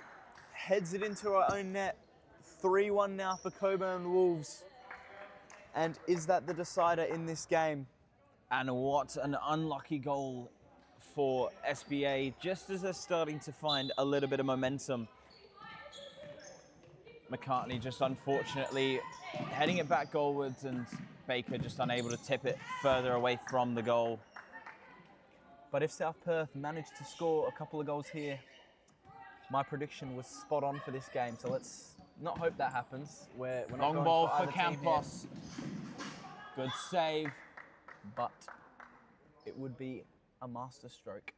S4: heads it into her own net. 3-1 now for Cockburn Wolves. And is that the decider in this game?
S3: And what an unlucky goal for SBA, just as they're starting to find a little bit of momentum. McCartney just unfortunately heading it back goalwards, and Baker just unable to tip it further away from the goal.
S4: But if South Perth managed to score a couple of goals here, my prediction was spot on for this game. So let's not hope that happens. We're not
S3: Long
S4: going
S3: ball
S4: for
S3: for Campos. Good save.
S4: But it would be a master stroke.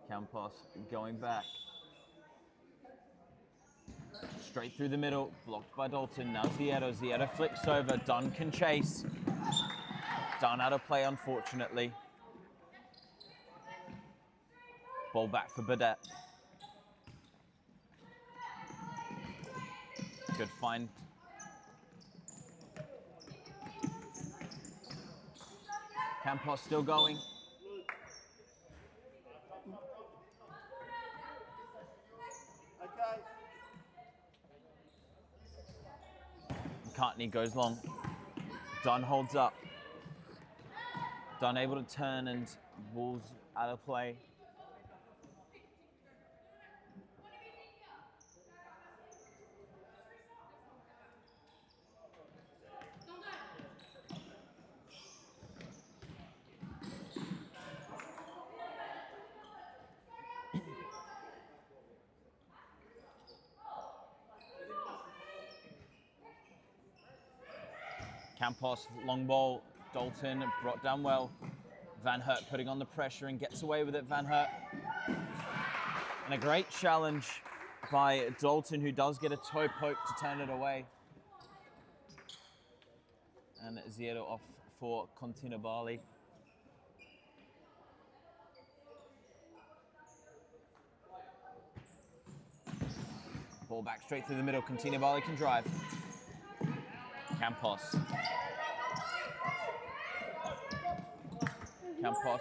S3: Campos going back. Straight through the middle, blocked by Dalton. Now Ziedo. Ziedo flicks over. Dunn can chase. Dunn out of play, unfortunately. Ball back for Burdett. Good find. Campos still going. McCartney goes long. Dunn holds up. Dunn able to turn and Wolves out of play. Campos, long ball, Dalton brought down well. Van Hert putting on the pressure and gets away with it, Van Hert. And a great challenge by Dalton, who does get a toe poke to turn it away. And Ziedo off for Continabali. Ball back straight through the middle, Continabali can drive. Campos. Campos.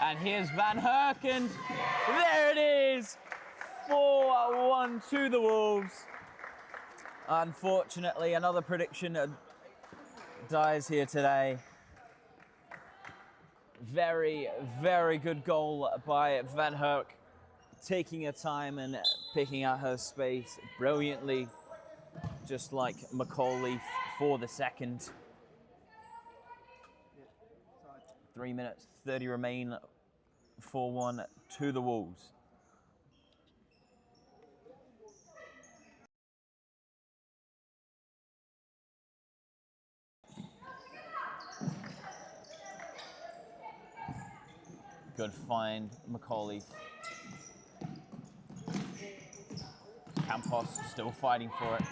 S3: And here's Van Herken. There it is. 4-1 to the Wolves. Unfortunately, another prediction dies here today. Very, very good goal by Van Herk. Taking her time and picking out her space brilliantly, just like McCauley for the second. 3 minutes, 30 remain, 4-1 to the Wolves. Good find, McCauley. Campos still fighting for it.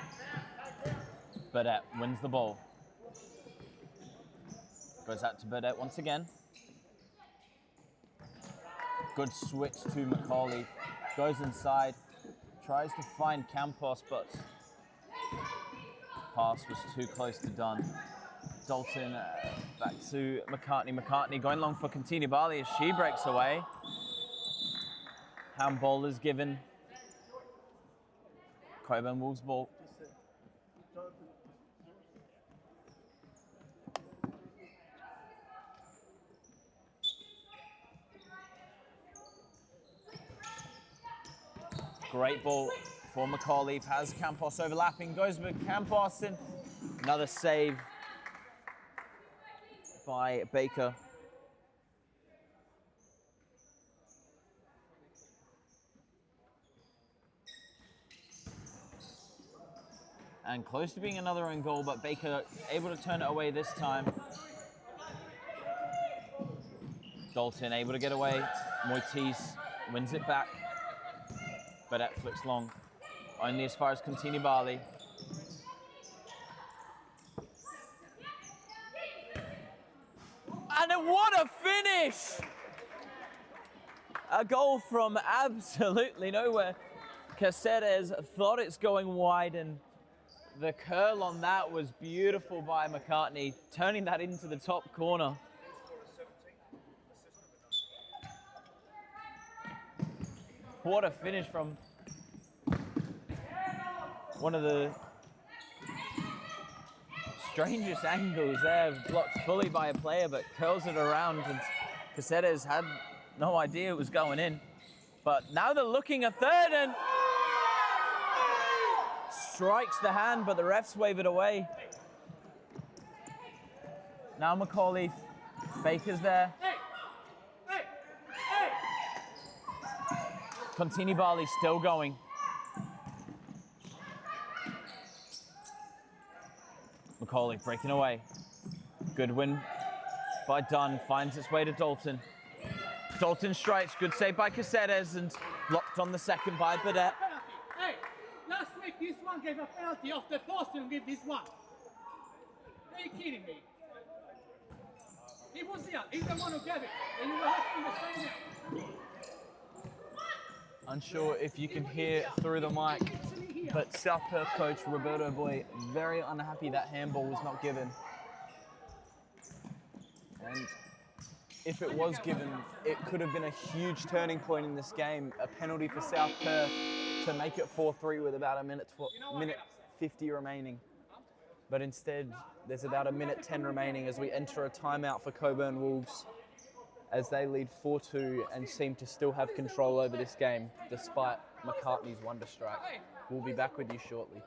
S3: Burdett wins the ball. Goes out to Burdett once again. Good switch to McCauley. Goes inside. Tries to find Campos, but pass was too close to Dunn. Dalton back to McCartney. McCartney going long for Continabali as she breaks away. Handball is given. Cockburn Wolves ball. Great ball for McCauley. Has Campos overlapping. Goes with Campos and another save by Baker. And close to being another own goal, but Baker able to turn it away this time. Dalton able to get away. Moitis wins it back. Burdett flicks long. Only as far as Continabali. And what a finish! A goal from absolutely nowhere. Caceres thought it's going wide, and the curl on that was beautiful by McCartney, turning that into the top corner. What a finish from one of the strangest angles there, blocked fully by a player, but curls it around, and Caceres had no idea it was going in. But now they're looking a third, and strikes the hand, but the refs wave it away. Now McCauley, Baker's there. Continabali still going. McCauley breaking away. Good win by Dunn, finds its way to Dalton. Dalton strikes, good save by Caceres and blocked on the second by Burdett.
S7: Hey, last week this one gave a penalty off the post and give this one. Are you kidding me? He was here, he's the one who gave it, and you were asking the same now.
S4: Unsure if you can hear through the mic, but South Perth coach Roberto Boy very unhappy that handball was not given. And if it was given, it could have been a huge turning point in this game, a penalty for South Perth to make it 4-3 with about a minute 50 remaining. But instead, there's about a minute 10 remaining as we enter a timeout for Cockburn Wolves as they lead 4-2 and seem to still have control over this game despite McCartney's wonder strike. We'll be back with you shortly.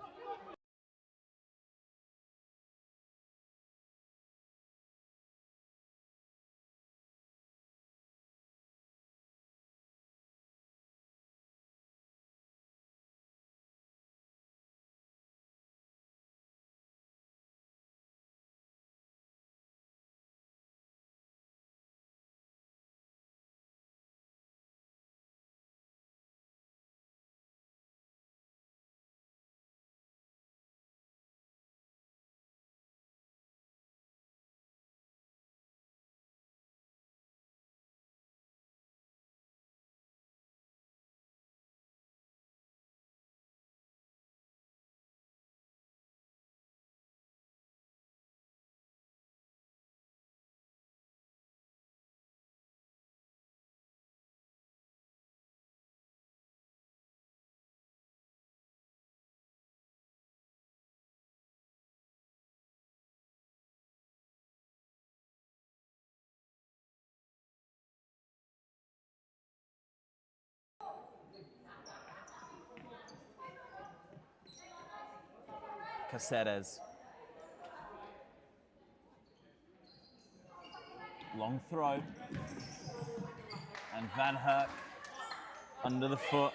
S3: Caceres. Long throw. And Van Herk under the foot.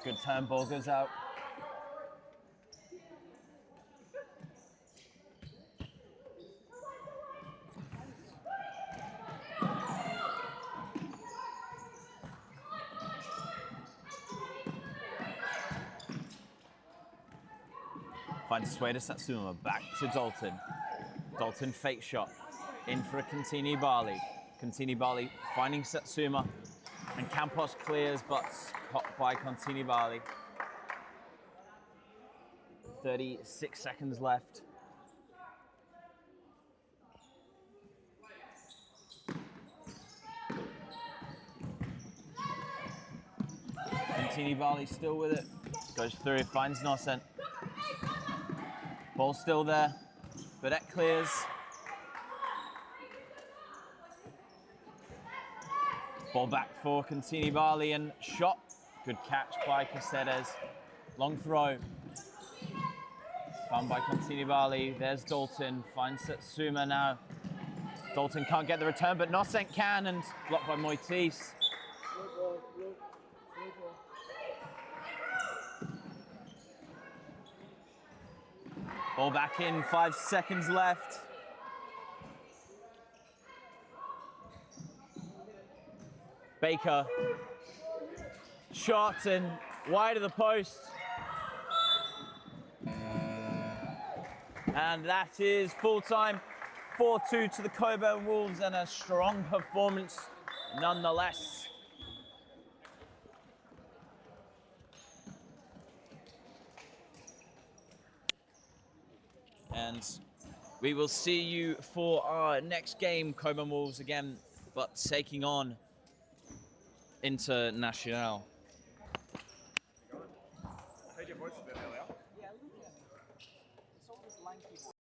S3: Good turn, ball goes out. Finds its way to Satsuma, back to Dalton. Dalton fake shot, in for a Contini Bali. Contini Bali finding Satsuma, and Campos clears, but caught by Contini Bali. 36 seconds left. Contini Bali still with it. Goes through, finds Nosen. Ball still there. Burdett clears. Ball back for Contini Bali and shot. Good catch by Caceres. Long throw. Found by Contini Bali. There's Dalton. Finds Satsuma now. Dalton can't get the return, but Nosen can, and blocked by Moitis. Ball back in, 5 seconds left. Baker. Shot and wide of the post. And that is full time. 4-2 to the Cockburn Wolves, and a strong performance nonetheless. And we will see you for our next game, Cockburn Wolves again, but taking on International.
S5: I heard your voice a bit earlier.
S1: Yeah, a little bit. It's all this lanky boy.